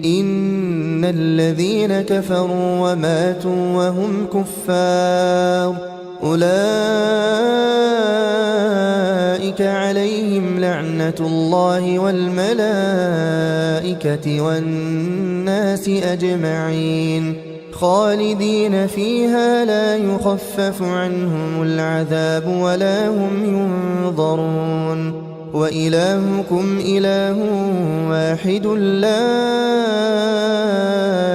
إن الذين كفروا وماتوا وهم كفار أولئك عليهم لعنة الله والملائكة والناس أجمعين خالدين فيها لا يخفف عنهم العذاب ولا هم ينظرون وإلهكم إله واحد لا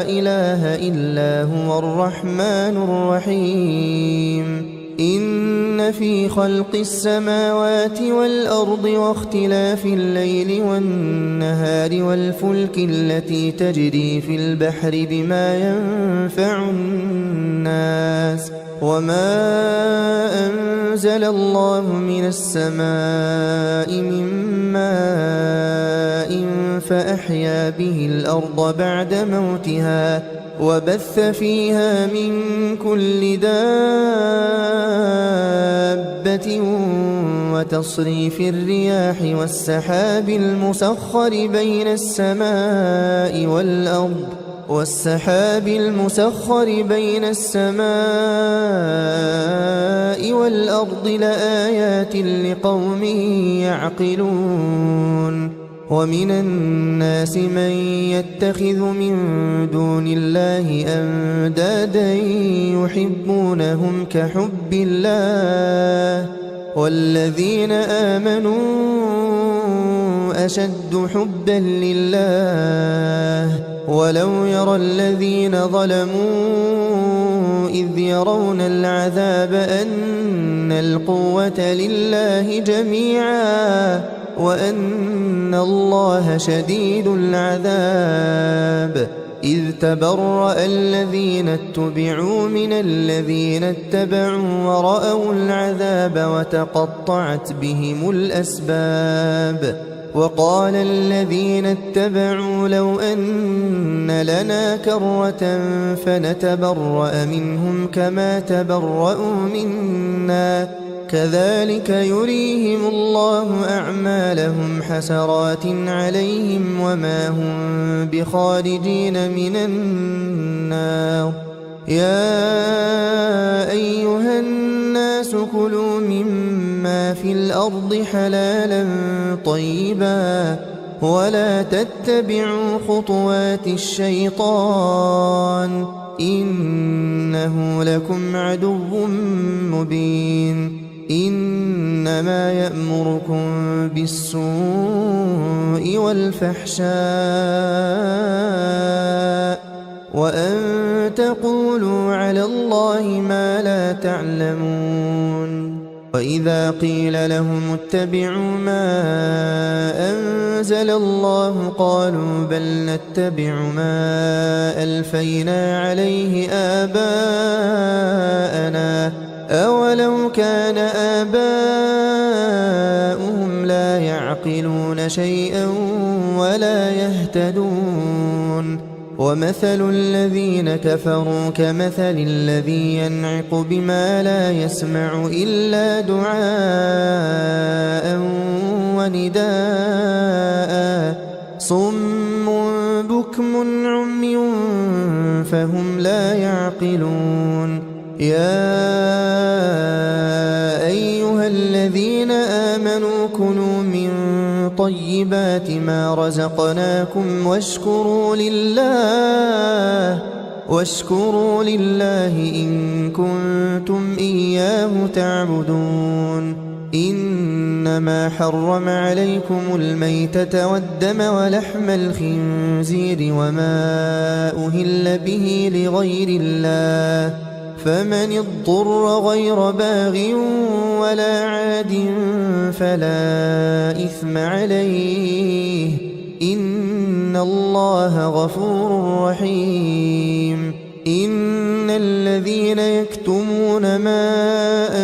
إله إلا هو الرحمن الرحيم إن في خلق السماوات والأرض واختلاف الليل والنهار والفلك التي تجري في البحر بما ينفع الناس وما أنزل الله من السماء من ماء فأحيا به الأرض بعد موتها وبث فيها من كل دابة وتصريف الرياح والسحاب المسخر بين السماء والأرض لآيات لقوم يعقلون ومن الناس من يتخذ من دون الله أندادا يحبونهم كحب الله والذين آمنوا أشد حبا لله ولو يرى الذين ظلموا إذ يرون العذاب أن القوة لله جميعا وأن الله شديد العذاب إذ تبرأ الذين اتبعوا من الذين اتبعوا ورأوا العذاب وتقطعت بهم الأسباب وقال الذين اتبعوا لو أن لنا كرة فنتبرأ منهم كما تبرأوا منا كذلك يريهم الله أعمالهم حسرات عليهم وما هم بخارجين من النار يا أيها الناس كلوا مما في الأرض حلالا طيبا ولا تتبعوا خطوات الشيطان إنه لكم عدو مبين إنما يأمركم بالسوء والفحشاء وأن تقولوا على الله ما لا تعلمون وإذا قيل لهم اتبعوا ما أنزل الله قالوا بل نتبع ما ألفينا عليه آباءنا أولو كان آباؤهم لا يعقلون شيئا ولا يهتدون ومثل الذين كفروا كمثل الذي ينعق بما لا يسمع إلا دعاء ونداء صم بكم عمي فهم لا يعقلون يا أيها الذين آمنوا كلوا من طيبات ما رزقناكم واشكروا لله إن كنتم إياه تعبدون إنما حرم عليكم الميتة والدم ولحم الخنزير وما أهل به لغير الله فمن اضطر غير باغ ولا عاد فلا إثم عليه إن الله غفور رحيم إن الذين يكتمون ما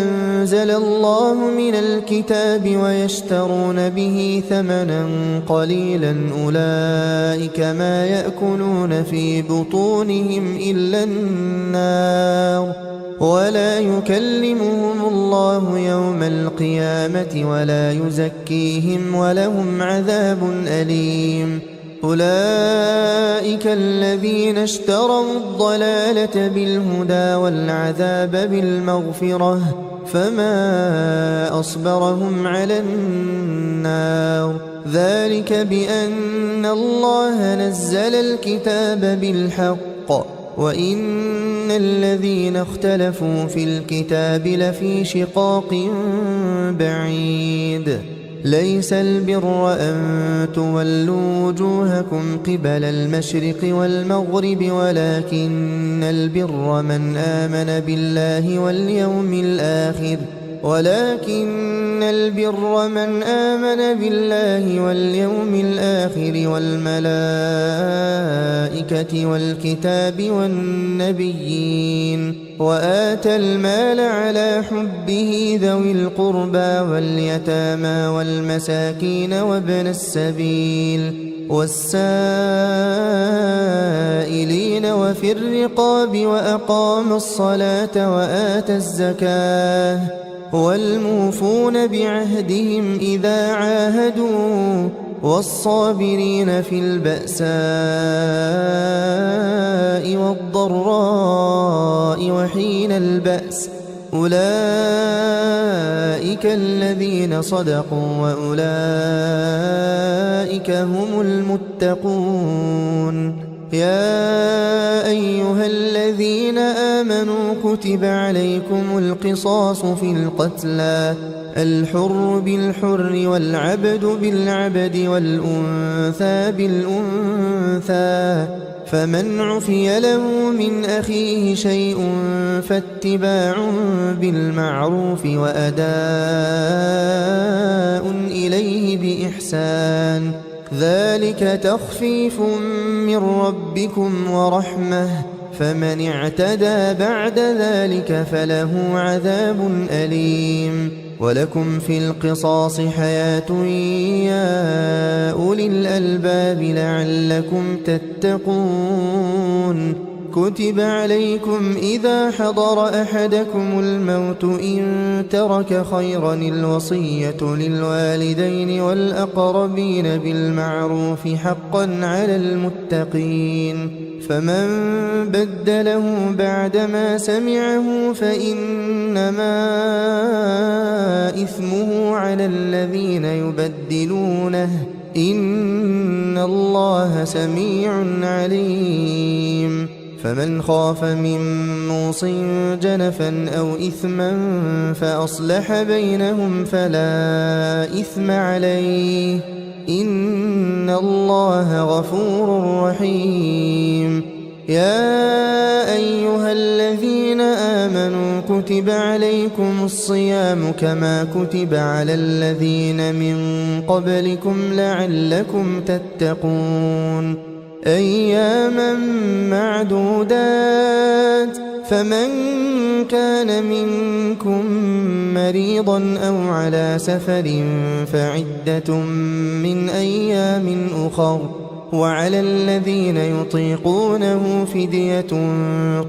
أنزل الله من الكتاب ويشترون به ثمنا قليلا أولئك ما يأكلون في بطونهم إلا النار ولا يكلمهم الله يوم القيامة ولا يزكيهم ولهم عذاب أليم أولئك الذين اشتروا الضلالة بالهدى والعذاب بالمغفرة فما أصبرهم على النار ذلك بأن الله نزل الكتاب بالحق وإن الذين اختلفوا في الكتاب لفي شقاق بعيد ليس البر أن تولوا وجوهكم قبل المشرق والمغرب ولكن البر من آمن بالله واليوم الآخر والملائكة والكتاب والنبيين وآتى المال على حبه ذوي القربى واليتامى والمساكين وابن السبيل والسائلين وفي الرقاب وأقام الصلاة وآتى الزكاة والموفون بعهدهم إذا عاهدوا والصابرين في البأساء والضراء وحين البأس أولئك الذين صدقوا وأولئك هم المتقون يا أيها الذين آمنوا كتب عليكم القصاص في القتلى الحر بالحر والعبد بالعبد والأنثى بالأنثى فمن عفي له من أخيه شيء فاتباع بالمعروف وأداء إليه بإحسان ذلك تخفيف من ربكم ورحمة فمن اعتدى بعد ذلك فله عذاب أليم ولكم في القصاص حياة يا أولي الألباب لعلكم تتقون كتب عليكم إذا حضر أحدكم الموت إن ترك خيرا الوصية للوالدين والأقربين بالمعروف حقا على المتقين فمن بدله بعدما سمعه فإنما إثمه على الذين يبدلونه إن الله سميع عليم فمن خاف من موص جنفا أو إثما فأصلح بينهم فلا إثم عليه إن الله غفور رحيم يا أيها الذين آمنوا كتب عليكم الصيام كما كتب على الذين من قبلكم لعلكم تتقون أياما معدودات فمن كان منكم مريضا أو على سفر فعدة من أيام أخر وعلى الذين يطيقونه فدية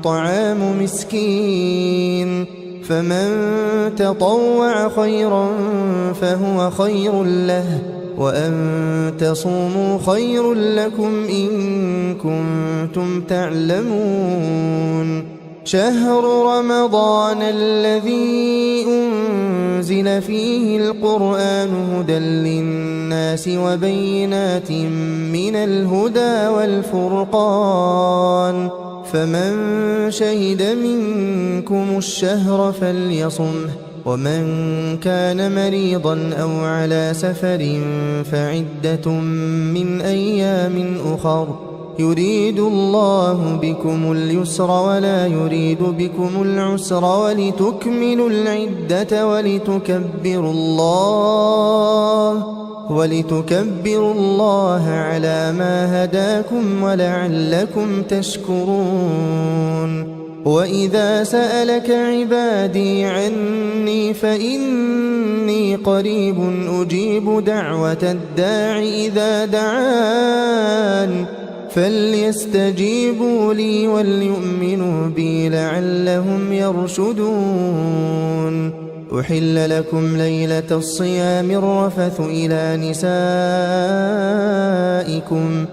طعام مسكين فمن تطوع خيرا فهو خير له وأن تصوموا خير لكم إن كنتم تعلمون شهر رمضان الذي أنزل فيه القرآن هدى للناس وبينات من الهدى والفرقان فمن شهد منكم الشهر فليصمه ومن كان مريضا أو على سفر فعدة من أيام أخر يريد الله بكم اليسر ولا يريد بكم العسر ولتكملوا العدة ولتكبروا الله على ما هداكم ولعلكم تشكرون وإذا سألك عبادي عني فإني قريب أجيب دعوة الداع إذا دعان فليستجيبوا لي وليؤمنوا بي لعلهم يرشدون أحل لكم ليلة الصيام الرفث إلى نسائكم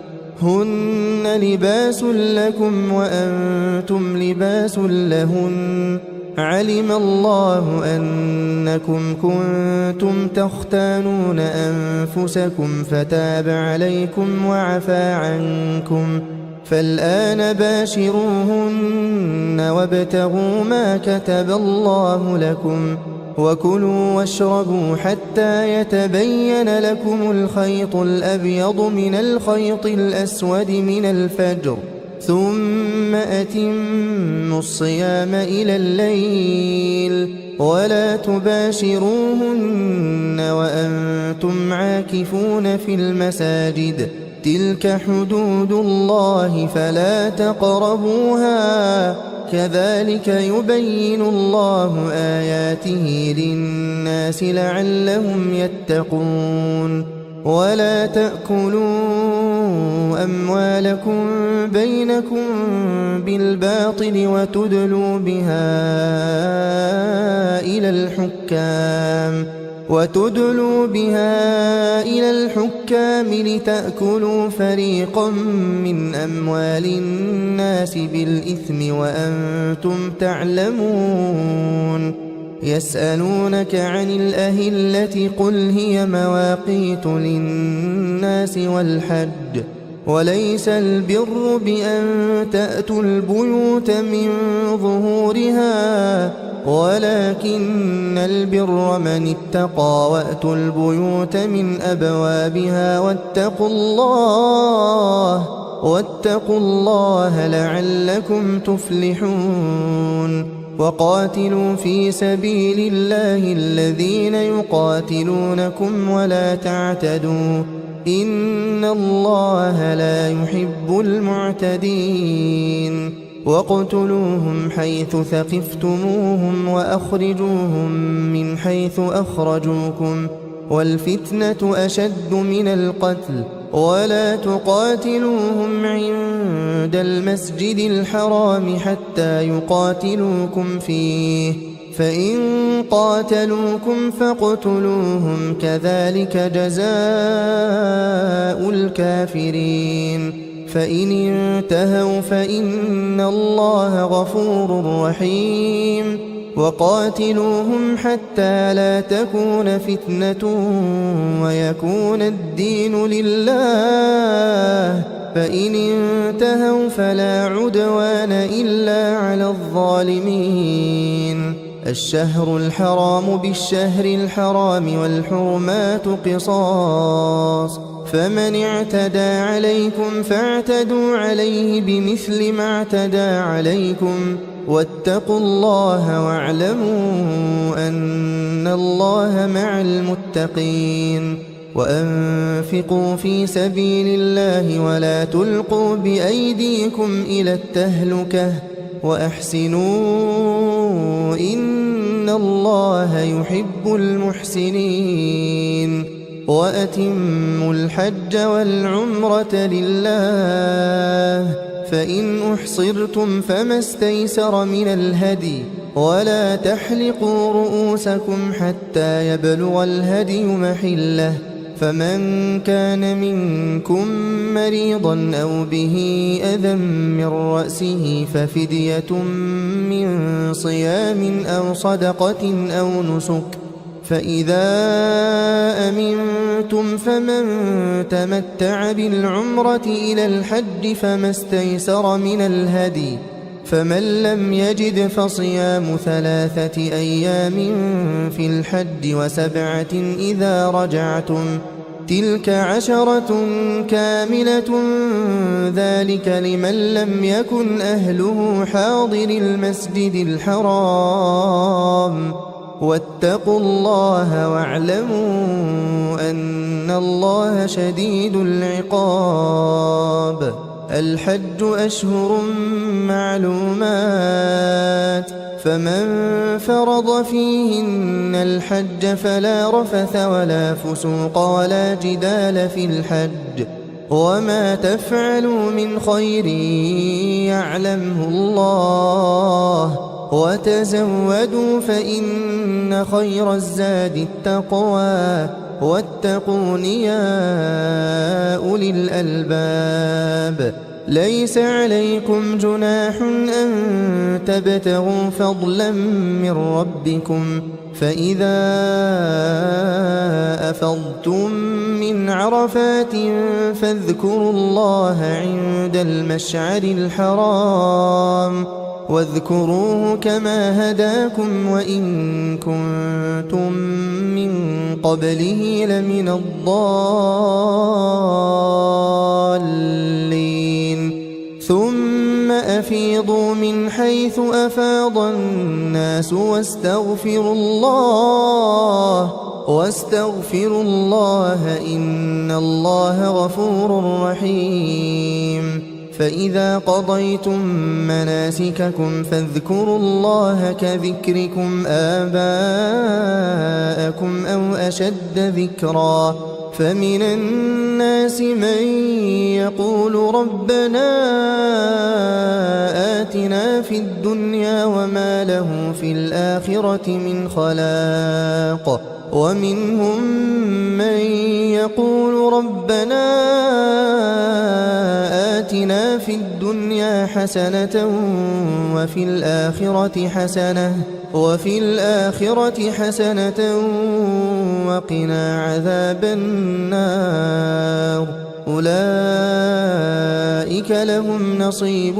هن لباس لكم وأنتم لباس لهن علم الله أنكم كنتم تختانون أنفسكم فتاب عليكم وعفى عنكم فالآن باشروهن وابتغوا ما كتب الله لكم وكلوا واشربوا حتى يتبين لكم الخيط الأبيض من الخيط الأسود من الفجر ثم أتموا الصيام إلى الليل ولا تباشروهن وأنتم عاكفون في المساجد تلك حدود الله فلا تقربوها كذلك يبين الله آياته للناس لعلهم يتقون ولا تأكلوا أموالكم بينكم بالباطل وتدلوا بها إلى الحكام لتأكلوا فريقا من أموال الناس بالإثم وأنتم تعلمون يسألونك عن الأهلة قل هي مواقيت للناس والحج وليس البر بأن تأتوا البيوت من ظهورها ولكن البر من اتقى وأتوا البيوت من أبوابها واتقوا الله لعلكم تفلحون وقاتلوا في سبيل الله الذين يقاتلونكم ولا تعتدوا إن الله لا يحب المعتدين واقتلوهم حيث ثقفتموهم وأخرجوهم من حيث أخرجوكم والفتنة أشد من القتل ولا تقاتلوهم عند المسجد الحرام حتى يقاتلوكم فيه فإن قاتلوكم فاقتلوهم كذلك جزاء الكافرين فإن انتهوا فإن الله غفور رحيم وقاتلوهم حتى لا تكون فتنة ويكون الدين لله فإن انتهوا فلا عدوان إلا على الظالمين الشهر الحرام بالشهر الحرام والحرمات قصاص فمن اعتدى عليكم فاعتدوا عليه بمثل ما اعتدى عليكم واتقوا الله واعلموا أن الله مع المتقين وأنفقوا في سبيل الله ولا تلقوا بأيديكم إلى التهلكة وأحسنوا إن الله يحب المحسنين وأتموا الحج والعمرة لله فإن أحصرتم فما استيسر من الهدي ولا تحلقوا رؤوسكم حتى يبلغ الهدي محله فمن كان منكم مريضا أو به أذى من رأسه ففدية من صيام أو صدقة أو نسك فإذا أمنتم فمن تمتع بالعمرة إلى الحج فما استيسر من الهدي فمن لم يجد فصيام 3 أيام في الحج و7 إذا رجعتم تلك 10 كاملة ذلك لمن لم يكن أهله حاضر المسجد الحرام واتقوا الله واعلموا أن الله شديد العقاب الحج أشهر معلومات فمن فرض فيهن الحج فلا رفث ولا فسوق ولا جدال في الحج وما تفعلوا من خير يعلمه الله وتزودوا فإن خير الزاد التقوى واتقون يا أولي الألباب. ليس عليكم جناح أن تبتغوا فضلا من ربكم، فإذا أفضتم من عرفات فاذكروا الله عند المشعر الحرام، واذكروه كما هداكم وإن كنتم من قبله لمن الضالين. ثم أفيضوا من حيث أفاض الناس واستغفروا الله إن الله غفور رحيم. فإذا قضيتم مناسككم فاذكروا الله كذكركم آباءكم أو أشد ذكرا. فمن الناس من يقول ربنا آتنا في الدنيا وما له في الآخرة من خلاق، ومنهم من يقول ربنا آتنا في الدنيا حسنة وفي الآخرة حسنة وقنا عذاب النار. أولئك لهم نصيب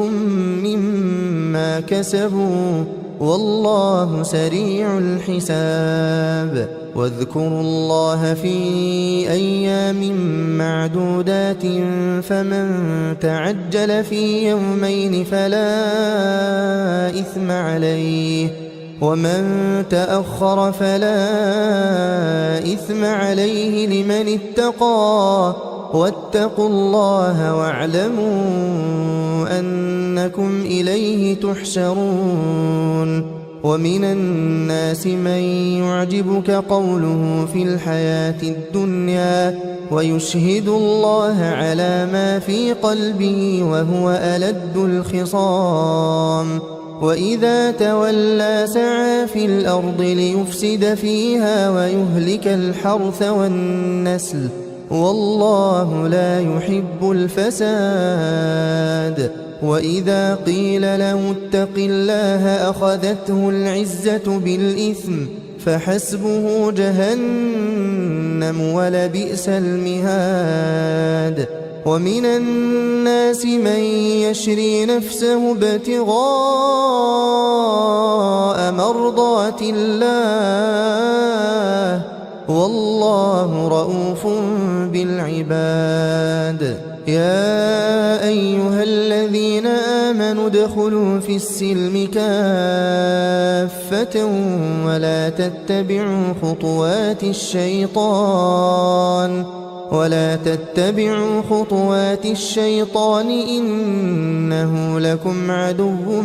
مما كسبوا والله سريع الحساب. واذكروا الله في أيام معدودات، فمن تعجل في يومين فلا إثم عليه، ومن تأخر فلا إثم عليه لمن اتقى. واتقوا الله واعلموا أنكم إليه تحشرون. ومن الناس من يعجبك قوله في الحياة الدنيا ويشهد الله على ما في قلبه وهو ألد الخصام. وإذا تولى سعى في الأرض ليفسد فيها ويهلك الحرث والنسل والله لا يحب الفساد. وإذا قيل له اتق الله أخذته العزة بالإثم فحسبه جهنم ولبئس المهاد. ومن الناس من يشري نفسه ابتغاء مرضات الله والله رؤوف بالعباد. يا أيها الذين آمنوا ادخلوا في السلم كافة ولا تتبعوا خطوات الشيطان إنه لكم عدو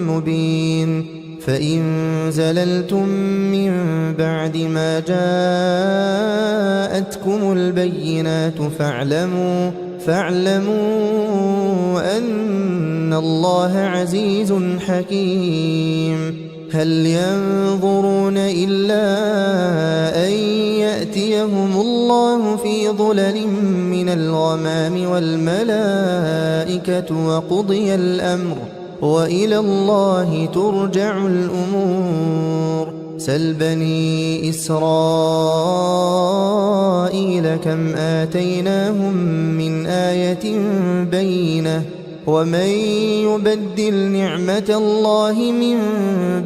مبين. فإن زللتم من بعد ما جاءتكم البينات فاعلموا أن الله عزيز حكيم. هل ينظرون إلا أن يأتيهم الله في ظلل من الغمام والملائكة وقضي الأمر وإلى الله ترجع الأمور. سل بني إسرائيل كم آتيناهم من آية بينة ومن يبدل نعمة الله من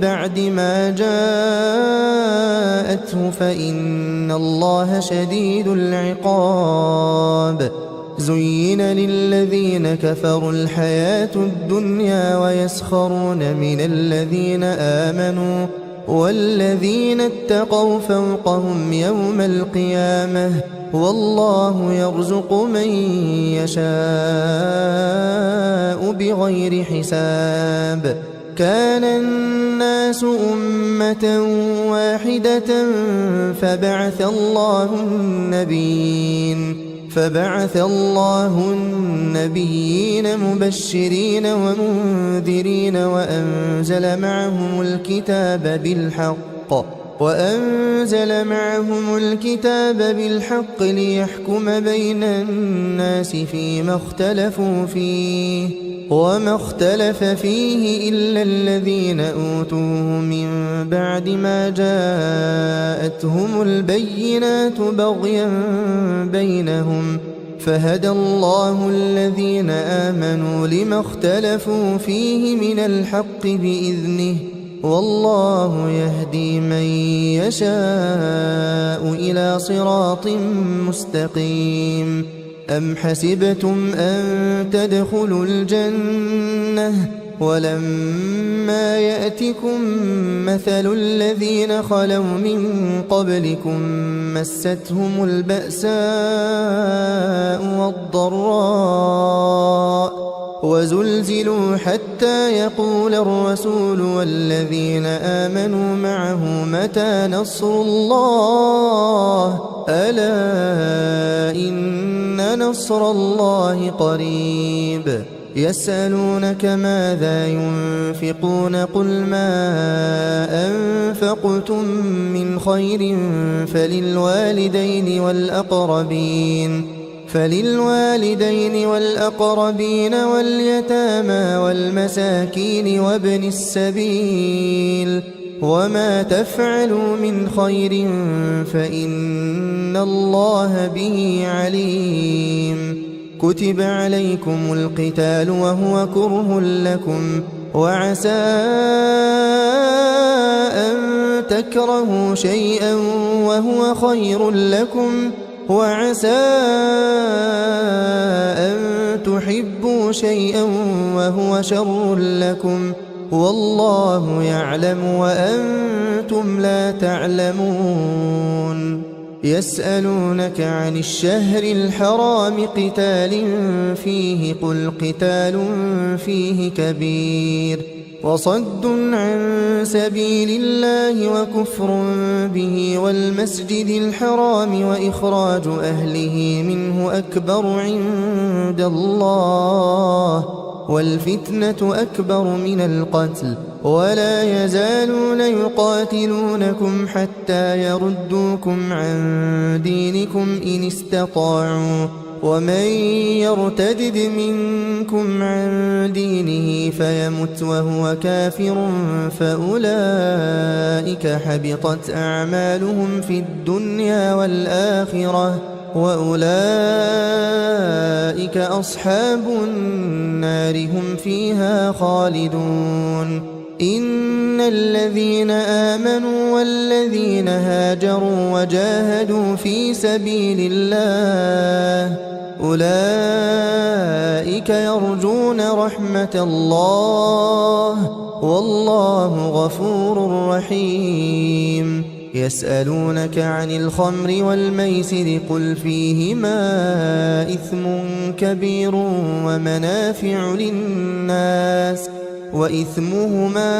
بعد ما جاءته فإن الله شديد العقاب. زين للذين كفروا الحياة الدنيا ويسخرون من الذين آمنوا والذين اتقوا فوقهم يوم القيامة والله يرزق من يشاء بغير حساب. كان الناس أمة واحدة فبعث الله النبيين مبشرين ومنذرين وأنزل معهم الكتاب بالحق وأنزل معهم الكتاب بالحق ليحكم بين الناس فيما اختلفوا فيه وما اختلف فيه إلا الذين أوتوه من بعد ما جاءتهم البينات بغيا بينهم فهدى الله الذين آمنوا لما اختلفوا فيه من الحق بإذنه والله يهدي من يشاء إلى صراط مستقيم. أم حسبتم أن تدخلوا الجنة ولما يأتكم مثل الذين خلوا من قبلكم مستهم البأساء والضراء وزلزلوا حتى يقول الرسول والذين آمنوا معه متى نصر الله ألا إن نصر الله قريب. يسألونك ماذا ينفقون قل ما أنفقتم من خير فللوالدين والأقربين واليتامى والمساكين وابن السبيل وما تفعلوا من خير فإن الله به عليم. كتب عليكم القتال وهو كره لكم وعسى أن تكرهوا شيئا وهو خير لكم وعسى أن تحبوا شيئا وهو شر لكم والله يعلم وأنتم لا تعلمون. يسألونك عن الشهر الحرام قتال فيه قل قتال فيه كبير وصد عن سبيل الله وكفر به والمسجد الحرام وإخراج أهله منه أكبر عند الله والفتنة أكبر من القتل ولا يزالون يقاتلونكم حتى يردوكم عن دينكم إن استطاعوا ومن يرتدد منكم عن دينه فيمت وهو كافر فأولئك حبطت أعمالهم في الدنيا والآخرة وأولئك أصحاب النار هم فيها خالدون. إن الذين آمنوا والذين هاجروا وجاهدوا في سبيل الله أولئك يرجون رحمة الله والله غفور رحيم. يسألونك عن الخمر والميسر قل فيهما إثم كبير ومنافع للناس وإثمهما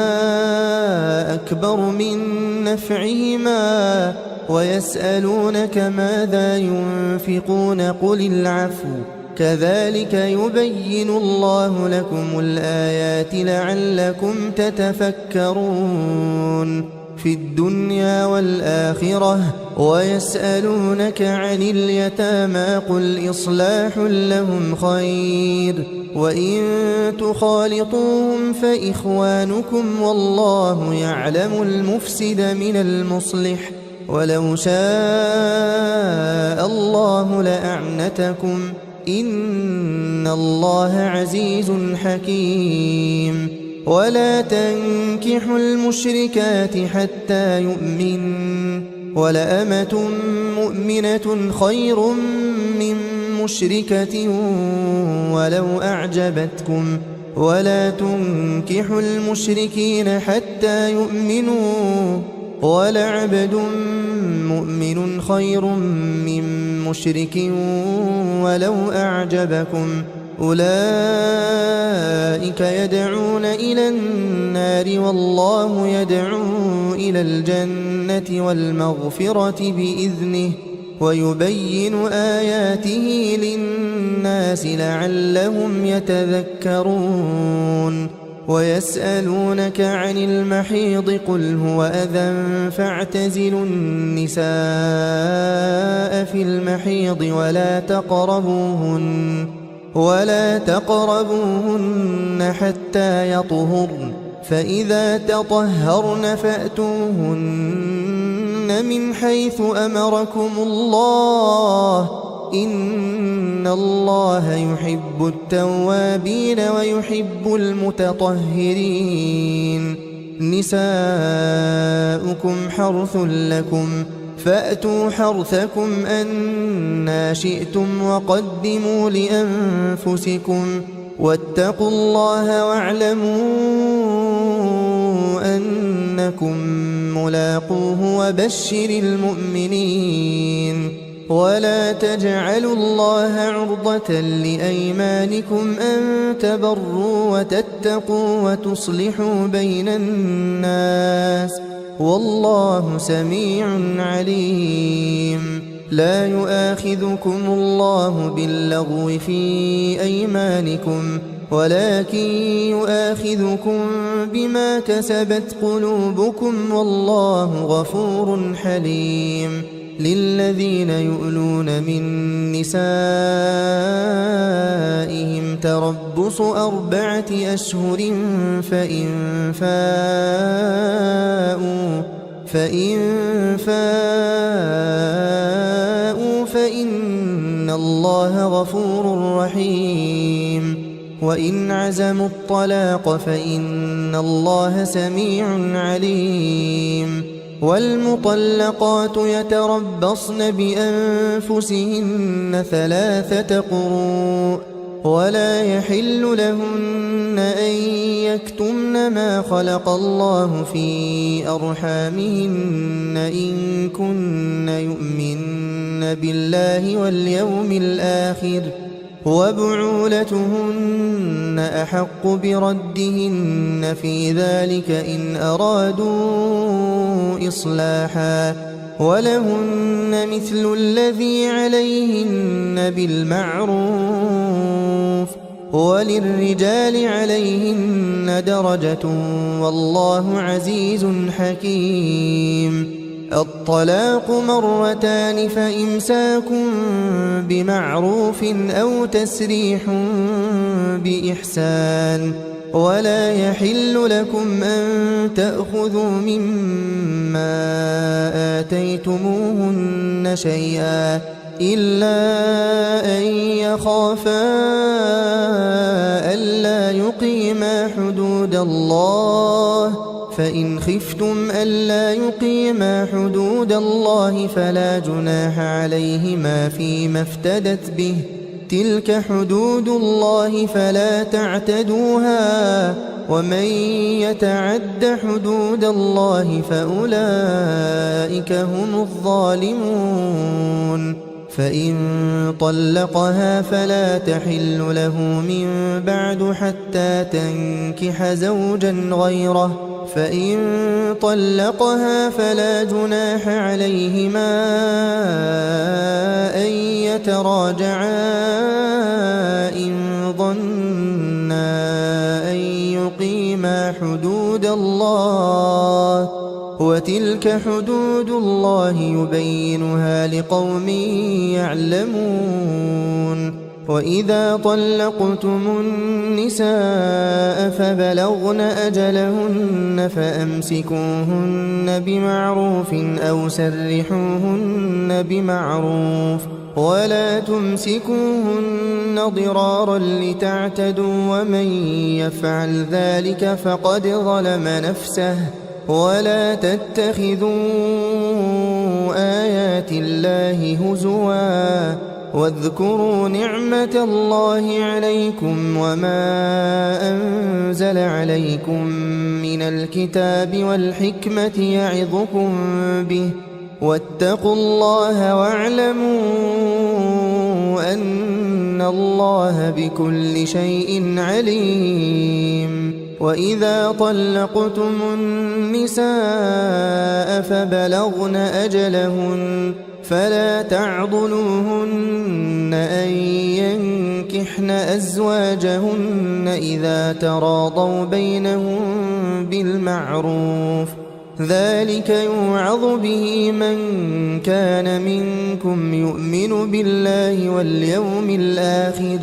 أكبر من نفعهما ويسألونك ماذا ينفقون قل العفو كذلك يبين الله لكم الآيات لعلكم تتفكرون في الدنيا والآخرة. ويسألونك عن اليتامى قل إصلاح لهم خير وإن تخالطوهم فإخوانكم والله يعلم المفسد من المصلح ولو شاء الله لأعنتكم إن الله عزيز حكيم. ولا تنكحوا المشركات حتى يؤمن ولأمة مؤمنة خير من مشركة ولو أعجبتكم ولا تنكحوا المشركين حتى يؤمنوا ولعبد مؤمن خير من مشرك ولو أعجبكم أولئك يدعون إلى النار والله يدعو إلى الجنة والمغفرة بإذنه ويبين آياته للناس لعلهم يتذكرون. ويسألونك عن المحيض قل هو أذى فاعتزلوا النساء في المحيض ولا تقربوهن حتى يطهرن فإذا تطهرن فأتوهن من حيث أمركم الله إن الله يحب التوابين ويحب المتطهرين نساؤكم حرث لكم فأتوا حرثكم أنى شئتم وقدموا لأنفسكم واتقوا الله واعلموا أنكم ملاقوه وبشر المؤمنين ولا تجعلوا الله عرضة لأيمانكم أن تبروا وتتقوا وتصلحوا بين الناس والله سميع عليم لا يؤاخذكم الله باللغو في أيمانكم ولكن يؤاخذكم بما كسبت قلوبكم والله غفور حليم للذين يؤلون من نسائهم تربص 4 أشهر فإن فاءوا فإن الله غفور رحيم وإن عزموا الطلاق فإن الله سميع عليم والمطلقات يتربصن بأنفسهن 3 قروء ولا يحل لهن أن يكتمن ما خلق الله في أرحامهن إن كن يؤمن بالله واليوم الآخر وبعولتهن أحق بردهن في ذلك إن أرادوا إصلاحا ولهن مثل الذي عليهن بالمعروف وللرجال عليهن درجة والله عزيز حكيم الطلاق 2 فإمساك بمعروف أو تسريح بإحسان ولا يحل لكم أن تأخذوا مما آتيتموهن شيئا إلا أن يخافا ألا يقيما حدود الله فإن خفتم ألا يقيما حدود الله فلا جناح عليهما فيما افتدت به تلك حدود الله فلا تعتدوها ومن يتعد حدود الله فأولئك هم الظالمون فإن طلقها فلا تحل له من بعد حتى تنكح زوجا غيره فإن طلقها فلا جناح عليهما أن يتراجعا إن ظنا أن يقيما حدود الله وتلك حدود الله يبينها لقوم يعلمون وإذا طلقتم النساء فبلغن أجلهن فأمسكوهن بمعروف أو سرحوهن بمعروف ولا تمسكوهن ضرارا لتعتدوا ومن يفعل ذلك فقد ظلم نفسه ولا تتخذوا آيات الله هزوا واذكروا نعمة الله عليكم وما أنزل عليكم من الكتاب والحكمة يعظكم به واتقوا الله واعلموا أن الله بكل شيء عليم وإذا طلقتم النساء فبلغن أجلهن فلا تعضلوهن أن ينكحن أزواجهن إذا تراضوا بينهم بالمعروف، ذلك يوعظ به من كان منكم يؤمن بالله واليوم الآخر،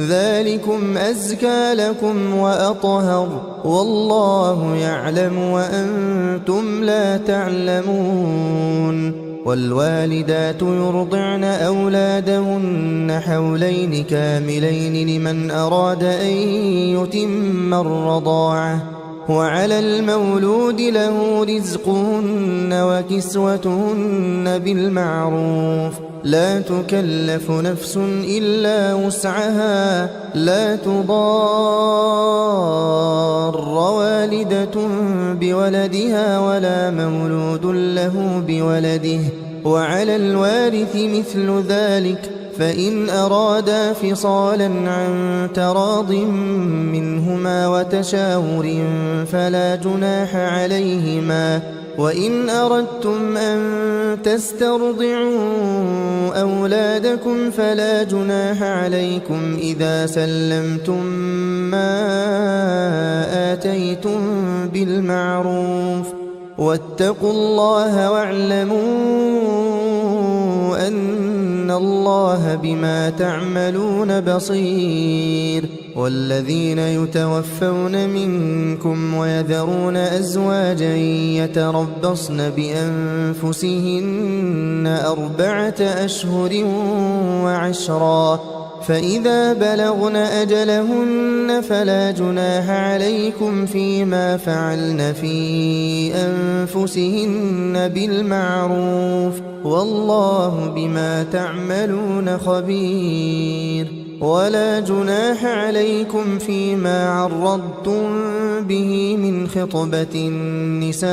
ذلكم أزكى لكم وأطهر، والله يعلم وأنتم لا تعلمون. والوالدات يرضعن أولادهن حولين كاملين لمن أراد أن يتم الرضاعة، وعلى المولود له رزقهن وكسوتهن بالمعروف، لا تكلف نفس إلا وسعها، لا تضار والدة بولدها ولا مولود له بولده، وعلى الوارث مثل ذلك، فإن أرادا فصالا عن تراض منهما وتشاور فلا جناح عليهما. وإن أردتم أن تسترضعوا أولادكم فلا جناح عليكم إذا سلمتم ما آتيتم بالمعروف، واتقوا الله واعلموا أن الله بما تعملون بصير. والذين يتوفون منكم ويذرون أزواجا يتربصن بأنفسهن 4 أشهر وعشرا، فإذا بلغن أجلهن فلا جناح عليكم فيما فعلن في أنفسهن بالمعروف، والله بما تعملون خبير. ولا جناح عليكم فيما عرضتم به من خطبة النساء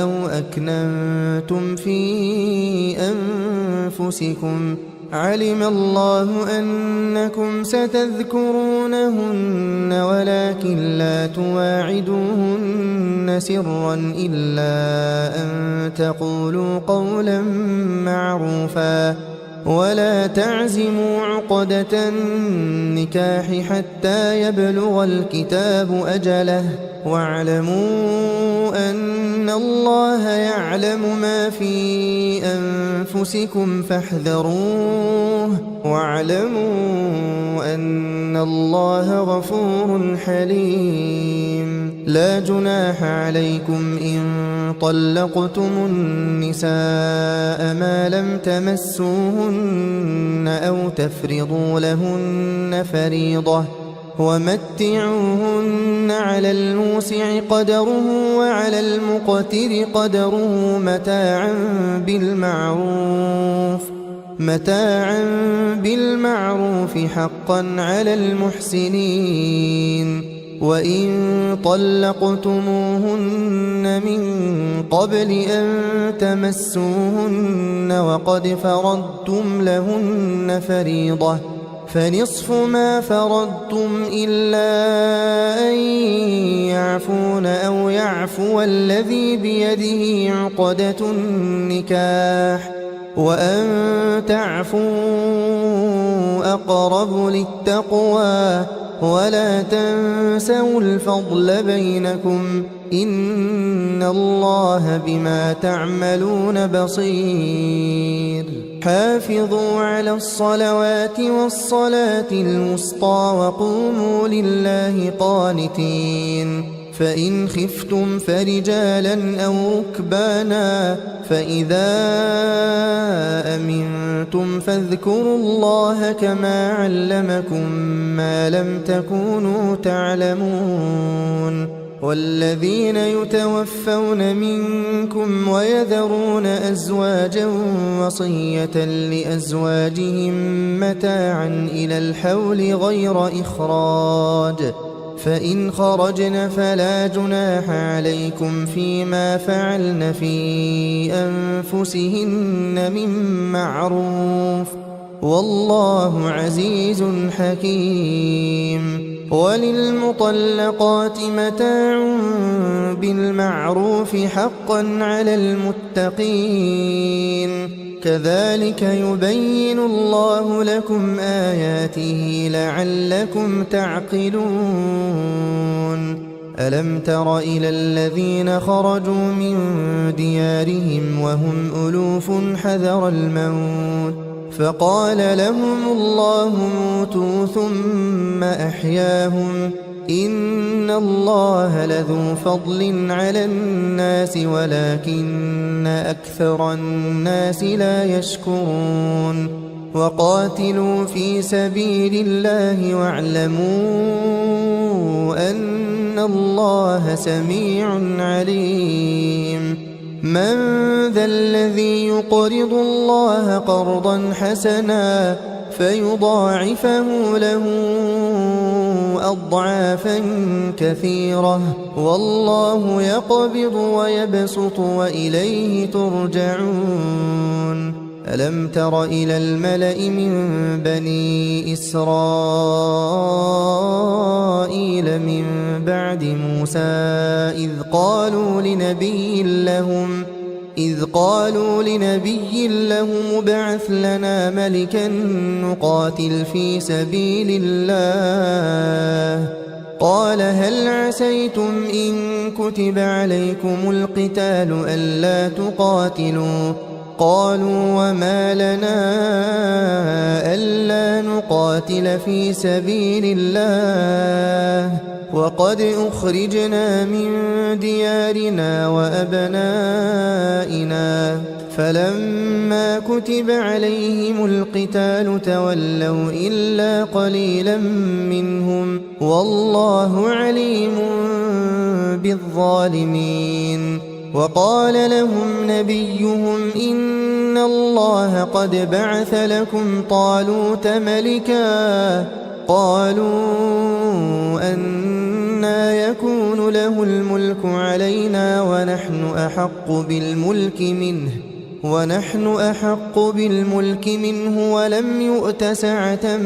أو أكننتم في أنفسكم، علم الله أنكم ستذكرونهن ولكن لا تواعدوهن سرا إلا أن تقولوا قولا معروفا، ولا تعزموا عقدة النكاح حتى يبلغ الكتاب أجله، واعلموا أن الله يعلم ما في أنفسكم فاحذروه، واعلموا أن الله غفور حليم. لا جناح عليكم إن طلقتم النساء ما لم تمسوهن أو تفرضوا لهن فريضة، ومتعوهن على الموسع قدره وعلى المقتر قدره متاعا بالمعروف حقا على المحسنين. وإن طلقتموهن من قبل أن تمسوهن وقد فرضتم لهن فريضة فنصف ما فرضتم إلا أن يعفون أو يعفو الذي بيده عقدة النكاح، وأن تعفوا أقرب للتقوى، ولا تنسوا الفضل بينكم، إن الله بما تعملون بصير. حافظوا على الصلوات والصلاة الوسطى وقوموا لله قانتين، فإن خفتم فرجالا أو ركبانا، فإذا أمنتم فاذكروا الله كما علمكم ما لم تكونوا تعلمون. والذين يتوفون منكم ويذرون أزواجا وصية لأزواجهم متاعا إلى الحول غير إخراج، فإن خرجن فلا جناح عليكم فيما فعلن في أنفسهن من معروف، والله عزيز حكيم. وللمطلقات متاع بالمعروف حقا على المتقين كذلك يبين الله لكم آياته لعلكم تعقلون ألم تر إلى الذين خرجوا من ديارهم وهم ألوف حذر الموت فقال لهم الله موتوا ثم أحياهم إن الله لذو فضل على الناس ولكن أكثر الناس لا يشكرون وقاتلوا في سبيل الله واعلموا أن الله سميع عليم من ذا الذي يقرض الله قرضا حسنا فيضاعفه له أضعافا كثيرة والله يقبض ويبسط وإليه ترجعون ألم تر إلى الملأ من بني إسرائيل من بعد موسى إذ قالوا لنبي لهم ابعث لنا ملكا نقاتل في سبيل الله قال هل عسيتم إن كتب عليكم القتال ألا تقاتلوا قالوا وما لنا ألا نقاتل في سبيل الله وقد أخرجنا من ديارنا وأبنائنا فلما كتب عليهم القتال تولوا إلا قليلا منهم والله عليم بالظالمين وقال لهم نبيهم إن الله قد بعث لكم طالوت ملكا قالوا أنى يكون له الملك علينا ونحن أحق بالملك منه ولم يؤت سعة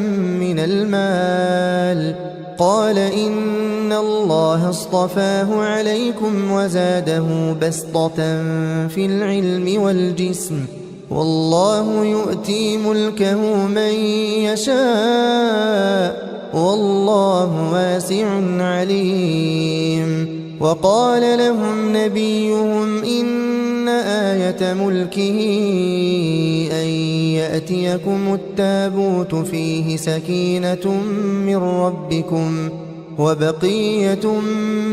من المال قال إن الله اصطفاه عليكم وزاده بسطة في العلم والجسم والله يؤتي ملكه من يشاء والله واسع عليم وقال لهم نبيهم إن آية ملكه أن يأتيكم التابوت فيه سكينة من ربكم وبقية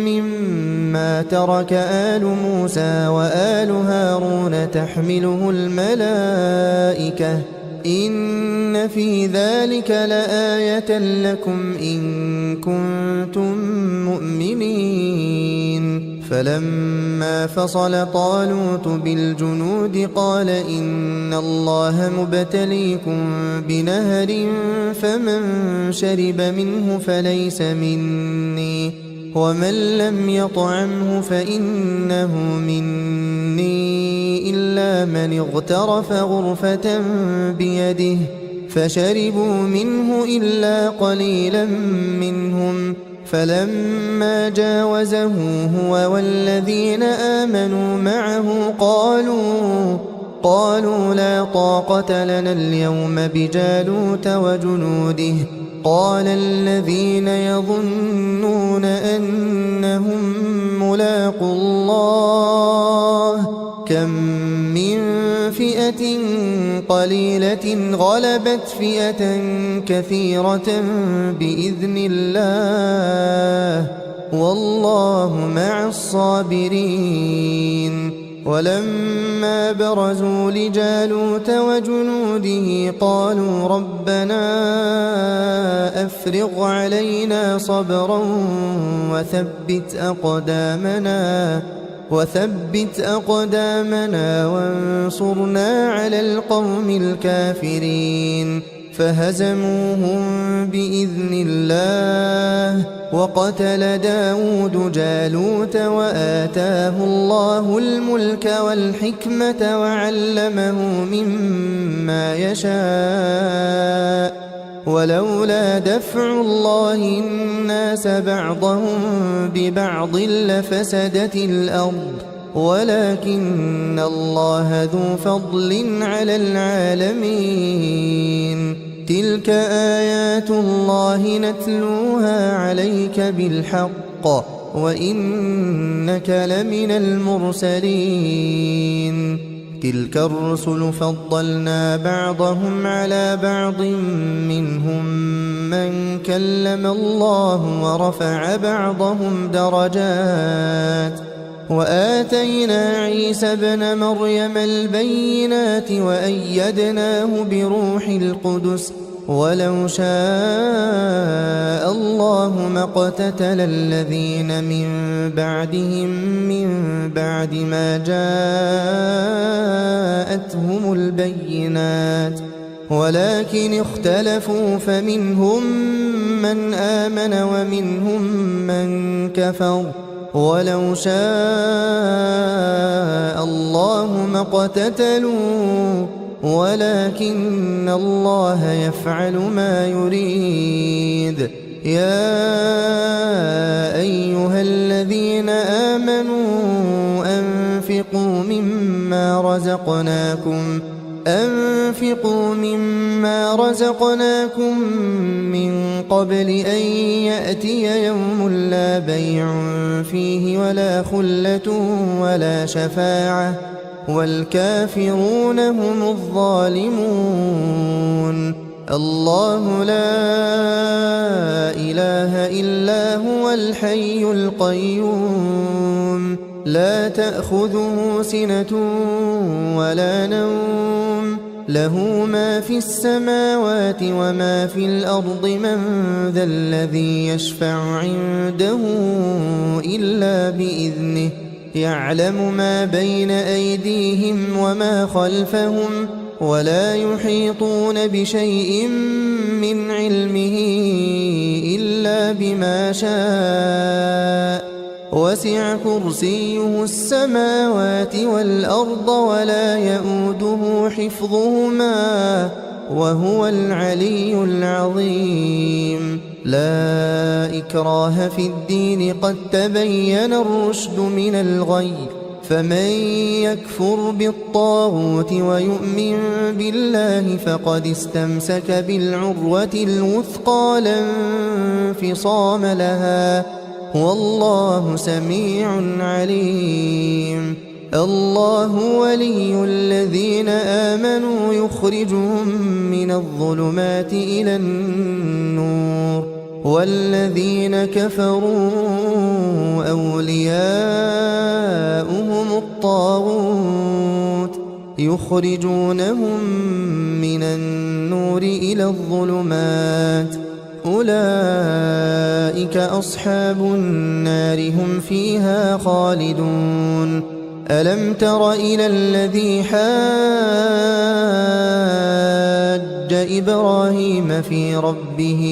مما ترك آل موسى وآل هارون تحمله الملائكة إن في ذلك لآية لكم إن كنتم مؤمنين فلما فصل طالوت بالجنود قال إن الله مبتليكم بنهر فمن شرب منه فليس مني ومن لم يطعمه فإنه مني إلا من اغترف غرفة بيده فشربوا منه إلا قليلا منهم فلما جاوزه هو والذين آمنوا معه قالوا لا طاقة لنا اليوم بجالوت وجنوده قال الذين يظنون أنهم ملاقو الله كم من فئة قليلة غلبت فئة كثيرة بإذن الله والله مع الصابرين ولما برزوا لجالوت وجنوده قالوا ربنا أفرغ علينا صبرا وثبت أقدامنا وانصرنا على القوم الكافرين فهزموهم بإذن الله وقتل داود جالوت وآتاه الله الملك والحكمة وعلمه مما يشاء ولولا دفع الله الناس بعضهم ببعض لفسدت الأرض ولكن الله ذو فضل على العالمين تلك آيات الله نتلوها عليك بالحق وإنك لمن المرسلين تلك الرسل فضلنا بعضهم على بعض منهم من كلم الله ورفع بعضهم درجات وآتينا عيسى ابن مريم البينات وأيدناه بروح القدس ولو شاء الله ما اقتتل الذين من بعدهم من بعد ما جاءتهم البينات ولكن اختلفوا فمنهم من آمن ومنهم من كفر ولو شاء الله ما اقتتلوا ولكن الله يفعل ما يريد يا أيها الذين آمنوا أنفقوا مما رزقناكم من قبل أن يأتي يوم لا بيع فيه ولا خلة ولا شفاعة والكافرون هم الظالمون الله لا إله إلا هو الحي القيوم لا تأخذه سنة ولا نوم له ما في السماوات وما في الأرض من ذا الذي يشفع عنده إلا بإذنه يعلم ما بين أيديهم وما خلفهم ولا يحيطون بشيء من علمه إلا بما شاء وسع كرسيه السماوات والأرض ولا يؤوده حفظهما وهو العلي العظيم لا إكراه في الدين قد تبين الرشد من الغي فمن يكفر بالطاغوت ويؤمن بالله فقد استمسك بالعروة الوثقى لا انفصام لها والله سميع عليم الله ولي الذين آمنوا يخرجهم من الظلمات إلى النور والذين كفروا أولياؤهم الطاغوت يخرجونهم من النور إلى الظلمات أولئك أصحاب النار هم فيها خالدون ألم تر إلى الذي حاج إبراهيم في ربه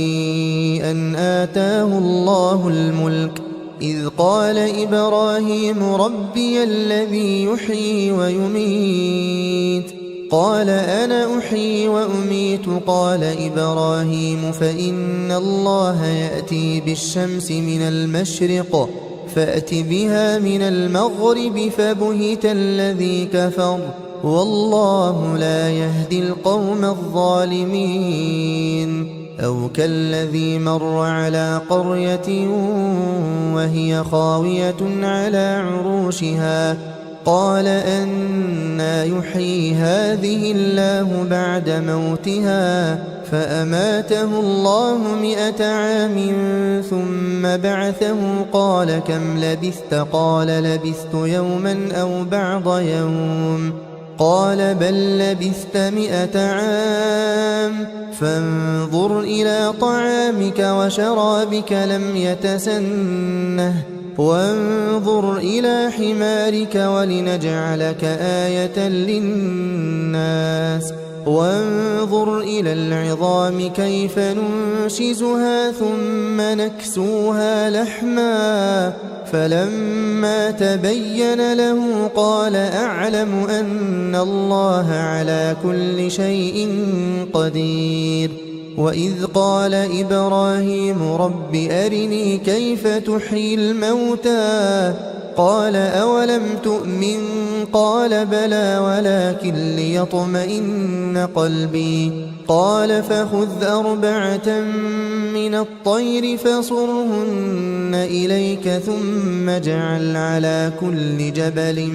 أن آتاه الله الملك إذ قال إبراهيم ربي الذي يحيي ويميت قال أنا أحيي وأميت قال إبراهيم فإن الله يأتي بالشمس من المشرق فأت بها من المغرب فبهت الذي كفر والله لا يهدي القوم الظالمين أو كالذي مر على قرية وهي خاوية على عروشها قال أنى يحيي هذه الله بعد موتها فأماته الله 100 عام ثم بعثه قال كم لبثت قال لبثت يوما أو بعض يوم قال بل لبثت 100 عام فانظر إلى طعامك وشرابك لم يتسنه وانظر إلى حمارك ولنجعلك آية للناس وانظر إلى العظام كيف ننشزها ثم نكسوها لحما فلما تبين له قال أعلم أن الله على كل شيء قدير وإذ قال إبراهيم رب أرني كيف تحيي الموتى قال أولم تؤمن قال بلى ولكن ليطمئن قلبي قال فخذ 4 من الطير فصرهن إليك ثم اجعل على كل جبل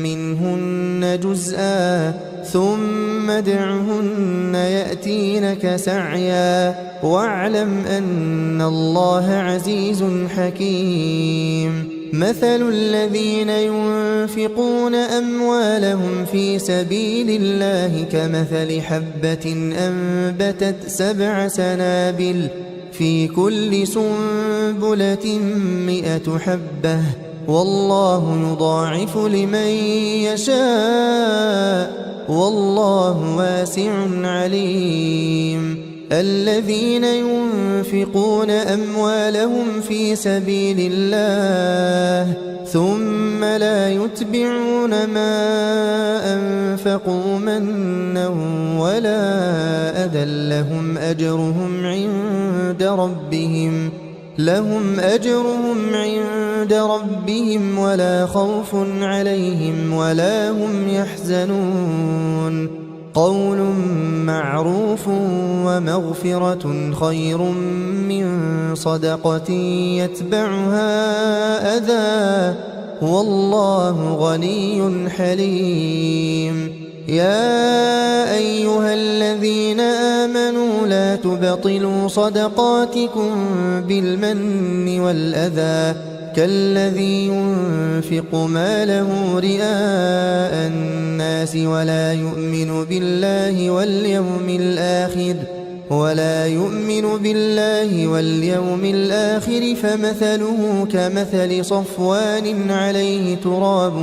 منهن جزءا ثم ادعهن يأتينك سعيا واعلم أن الله عزيز حكيم مثل الذين ينفقون أموالهم في سبيل الله كمثل حبة أنبتت 7 سنابل في كل سنبلة 100 حبة والله يضاعف لمن يشاء والله واسع عليم الذين ينفقون أموالهم في سبيل الله ثم لا يتبعون ما أنفقوا منا ولا أذى لهم أجرهم عند ربهم ولا خوف عليهم ولا هم يحزنون قول معروف ومغفرة خير من صدقة يتبعها أذى والله غني حليم يا أيها الذين آمنوا لا تبطلوا صدقاتكم بالمن والأذى كالذي ينفق ماله رئاء الناس ولا يؤمن بالله واليوم الآخر فمثله كمثل صفوان عليه تراب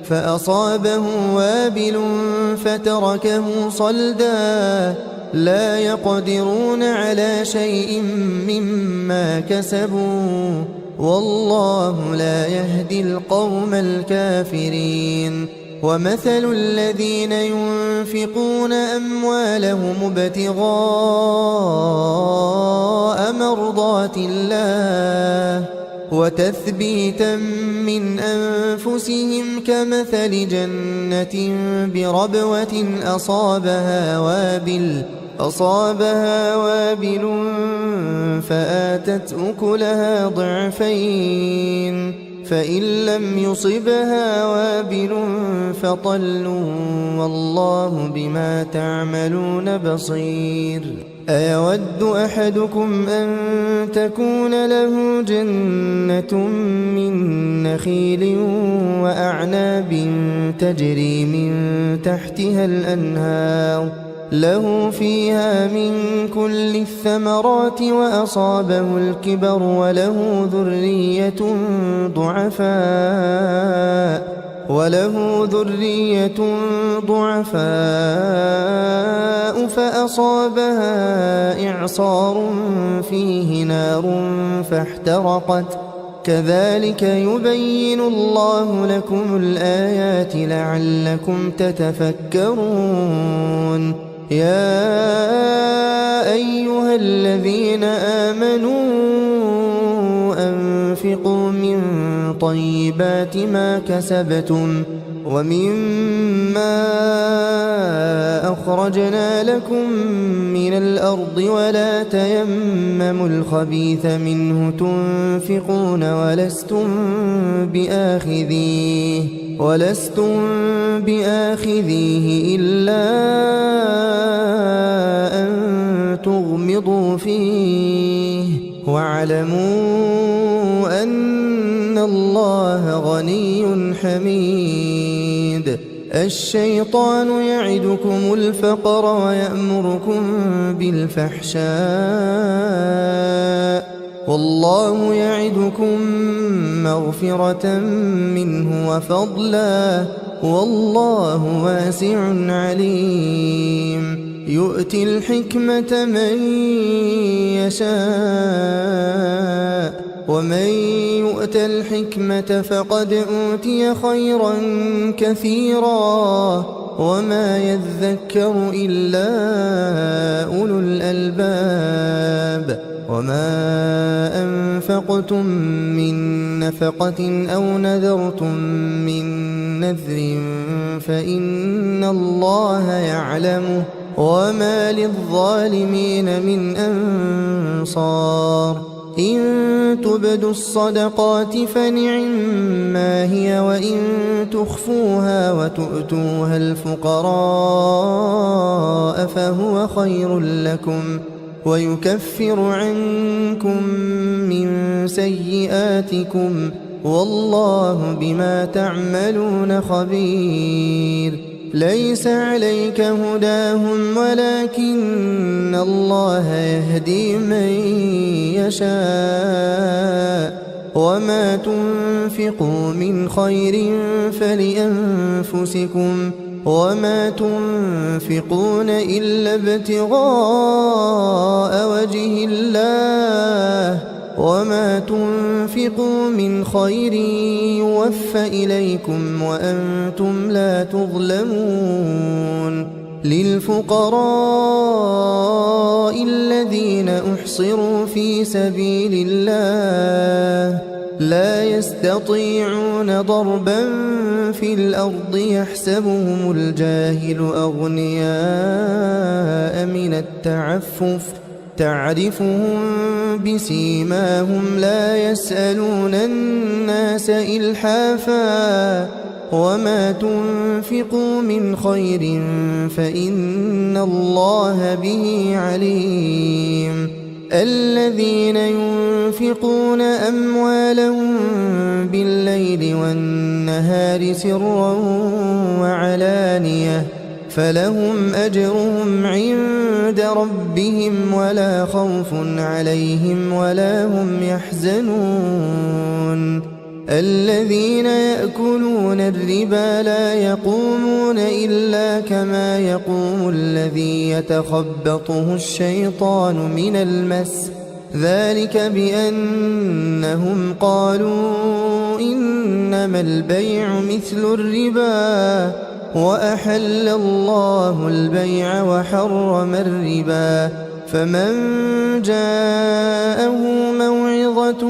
فأصابه وابل فتركه صلدا لا يقدرون على شيء مما كسبوا والله لا يهدي القوم الكافرين ومثل الذين ينفقون أموالهم ابتغاء مرضات الله وتثبيتا من أنفسهم كمثل جنة بربوة أصابها وابل فآتت أكلها ضعفين فإن لم يصبها وابل فطل والله بما تعملون بصير أيود أحدكم أن تكون له جنة من نخيل وأعناب تجري من تحتها الأنهار له فيها من كل الثمرات وأصابه الكبر وله ذرية ضعفاء فأصابها إعصار فيه نار فاحترقت كذلك يبين الله لكم الآيات لعلكم تتفكرون يا أيها الذين آمنوا أنفقوا من طيبات ما كسبتم ومما أخرجنا لكم من الأرض ولا تيمموا الخبيث منه تنفقون ولستم بآخذيه إلا أن تغمضوا فيه واعلموا أن الله غني حميد الشيطان يعدكم الفقر ويأمركم بالفحشاء والله يعدكم مغفرة منه وفضلا والله واسع عليم يؤتي الحكمة من يشاء ومن يؤت الحكمة فقد أوتي خيرا كثيرا وما يذكر إلا أولو الألباب وما أنفقتم من نفقة أو نذرتم من نذر فإن الله يعلمه وما للظالمين من أنصار إن تبدوا الصدقات فنعما هي وإن تخفوها وتؤتوها الفقراء فهو خير لكم ويكفر عنكم من سيئاتكم والله بما تعملون خبير ليس عليك هداهم ولكن الله يهدي من يشاء وما تنفقوا من خير فلأنفسكم وما تنفقون إلا ابتغاء وجه الله وما تنفقوا من خير يوفى إليكم وأنتم لا تظلمون للفقراء الذين أحصروا في سبيل الله لا يستطيعون ضربا في الأرض يحسبهم الجاهل أغنياء من التعفف تعرفهم بسيماهم لا يسألون الناس إلحافا وما تنفقوا من خير فإن الله به عليم الذين ينفقون أموالهم بالليل والنهار سرا وعلانية فلهم أجرهم عند ربهم ولا خوف عليهم ولا هم يحزنون الذين يأكلون الربا لا يقومون إلا كما يقوم الذي يتخبطه الشيطان من المس ذلك بأنهم قالوا إنما البيع مثل الربا وأحل الله البيع وحرم الربا فمن جاءه موعظة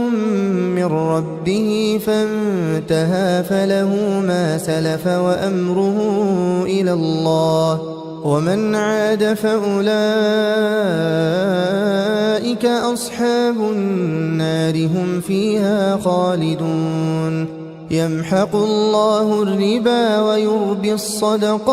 من ربه فانتهى فله ما سلف وأمره إلى الله ومن عاد فأولئك أصحاب النار هم فيها خالدون يمحق الله الربا ويربي الصدقات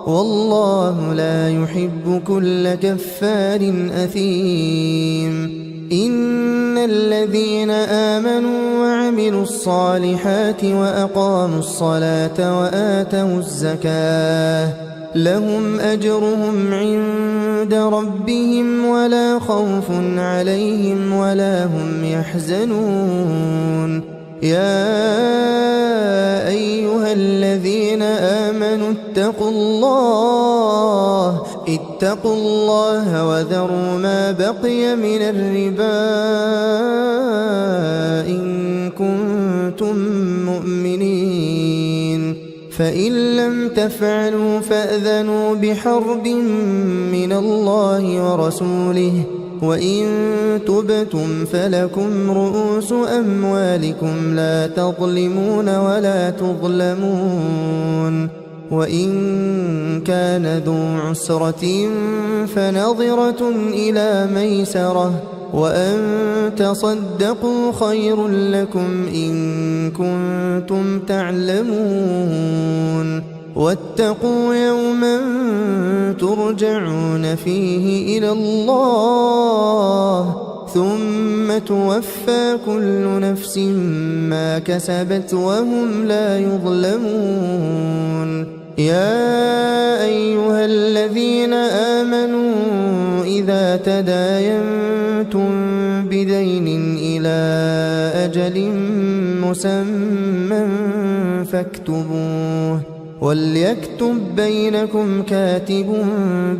والله لا يحب كل كفار أثيم إن الذين آمنوا وعملوا الصالحات وأقاموا الصلاة وآتوا الزكاة لهم أجرهم عند ربهم ولا خوف عليهم ولا هم يحزنون يا أيها الذين آمنوا اتقوا الله وذروا ما بقي من الربا إن كنتم مؤمنين فإن لم تفعلوا فأذنوا بحرب من الله ورسوله وإن تبتم فلكم رؤوس أموالكم لا تظلمون ولا تظلمون وإن كان ذو عسرة فنظرة إلى ميسرة وأن تصدقوا خير لكم إن كنتم تعلمون واتقوا يوما ترجعون فيه إلى الله ثم توفى كل نفس ما كسبت وهم لا يظلمون يا أيها الذين آمنوا إذا تداينتم بدين إلى أجل مسمى فاكتبوه وليكتب بينكم كاتب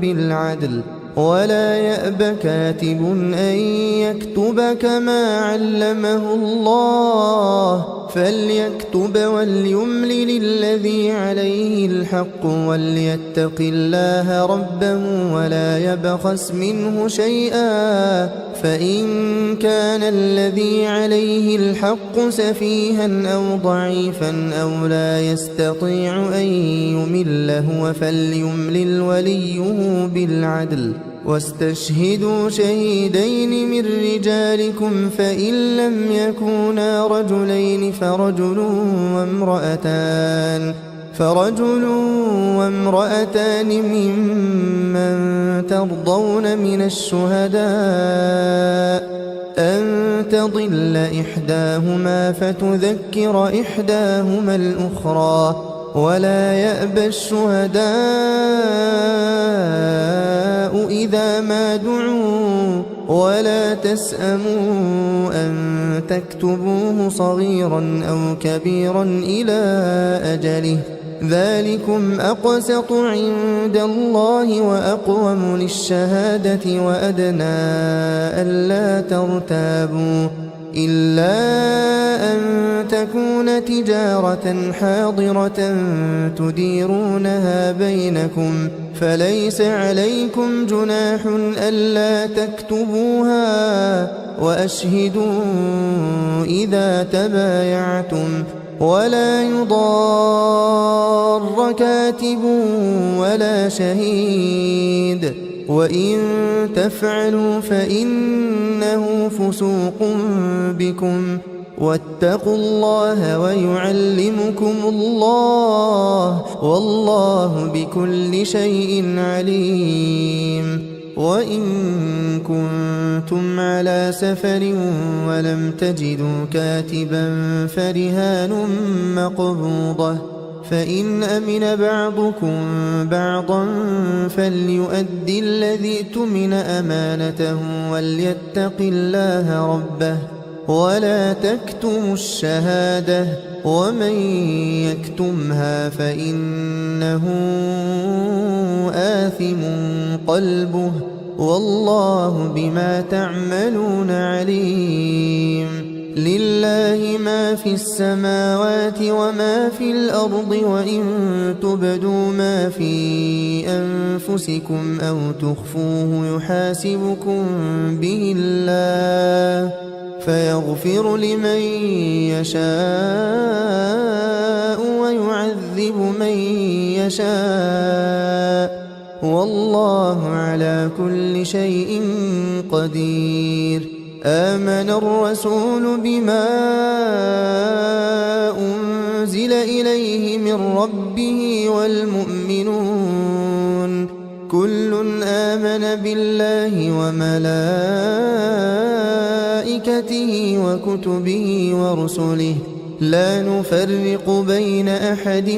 بالعدل ولا يأب كاتب أن يكتب كما علمه الله فليكتب وليملل الذي عليه الحق وليتق الله ربه ولا يبخس منه شيئا فإن كان الذي عليه الحق سفيها أو ضعيفا أو لا يستطيع أن يمل هو فليملل وليه بالعدل واستشهدوا شهيدين من رجالكم فإن لم يكونا رجلين فرجل وامرأتان ممن ترضون من الشهداء أن تضل إحداهما فتذكر إحداهما الأخرى ولا يأبى الشهداء إذا ما دعوا ولا تسأموا أن تكتبوه صغيرا أو كبيرا إلى أجله ذلكم أقسط عند الله وأقوم للشهادة وأدنى ألا ترتابوا إلا أن تكون تجارة حاضرة تديرونها بينكم فليس عليكم جناح ألا تكتبوها وأشهدوا إذا تبايعتم ولا يضار كاتب ولا شهيد وإن تفعلوا فإنه فسوق بكم واتقوا الله ويعلمكم الله والله بكل شيء عليم وإن كنتم على سفر ولم تجدوا كاتبا فرهان مقبوضة فإن أمن بعضكم بعضا فليؤدي الذي اؤتمن أمانته وليتق الله ربه ولا تكتموا الشهادة ومن يكتمها فإنه آثم قلبه والله بما تعملون عليم لله ما في السماوات وما في الأرض وإن تبدوا ما في أنفسكم أو تخفوه يحاسبكم به الله فيغفر لمن يشاء ويعذب من يشاء والله على كل شيء قدير آمن الرسول بما أنزل إليه من ربه والمؤمنون كل آمن بالله وملائكته وكتبه ورسله لا نفرق بين أحد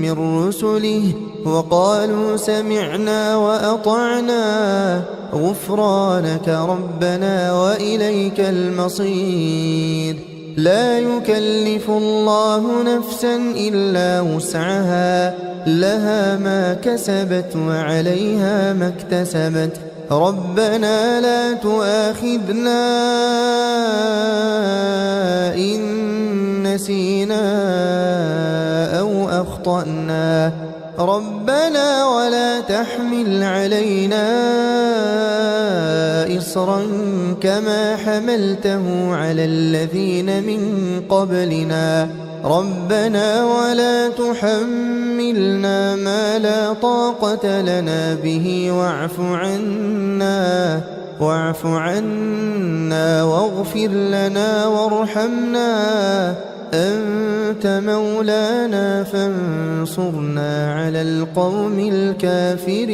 من رسله وقالوا سمعنا وأطعنا غفرانك ربنا وإليك المصير لا يكلف الله نفسا إلا وسعها لها ما كسبت وعليها ما اكتسبت ربنا لا تؤاخذنا إن نسينا أو أخطأنا ربنا ولا تحمل علينا إصرا كما حملته على الذين من قبلنا ربنا ولا تحملنا ما لا طاقة لنا به واعف عنا واغفر لنا وارحمنا أنت مولانا فانصرنا على القوم الكافرين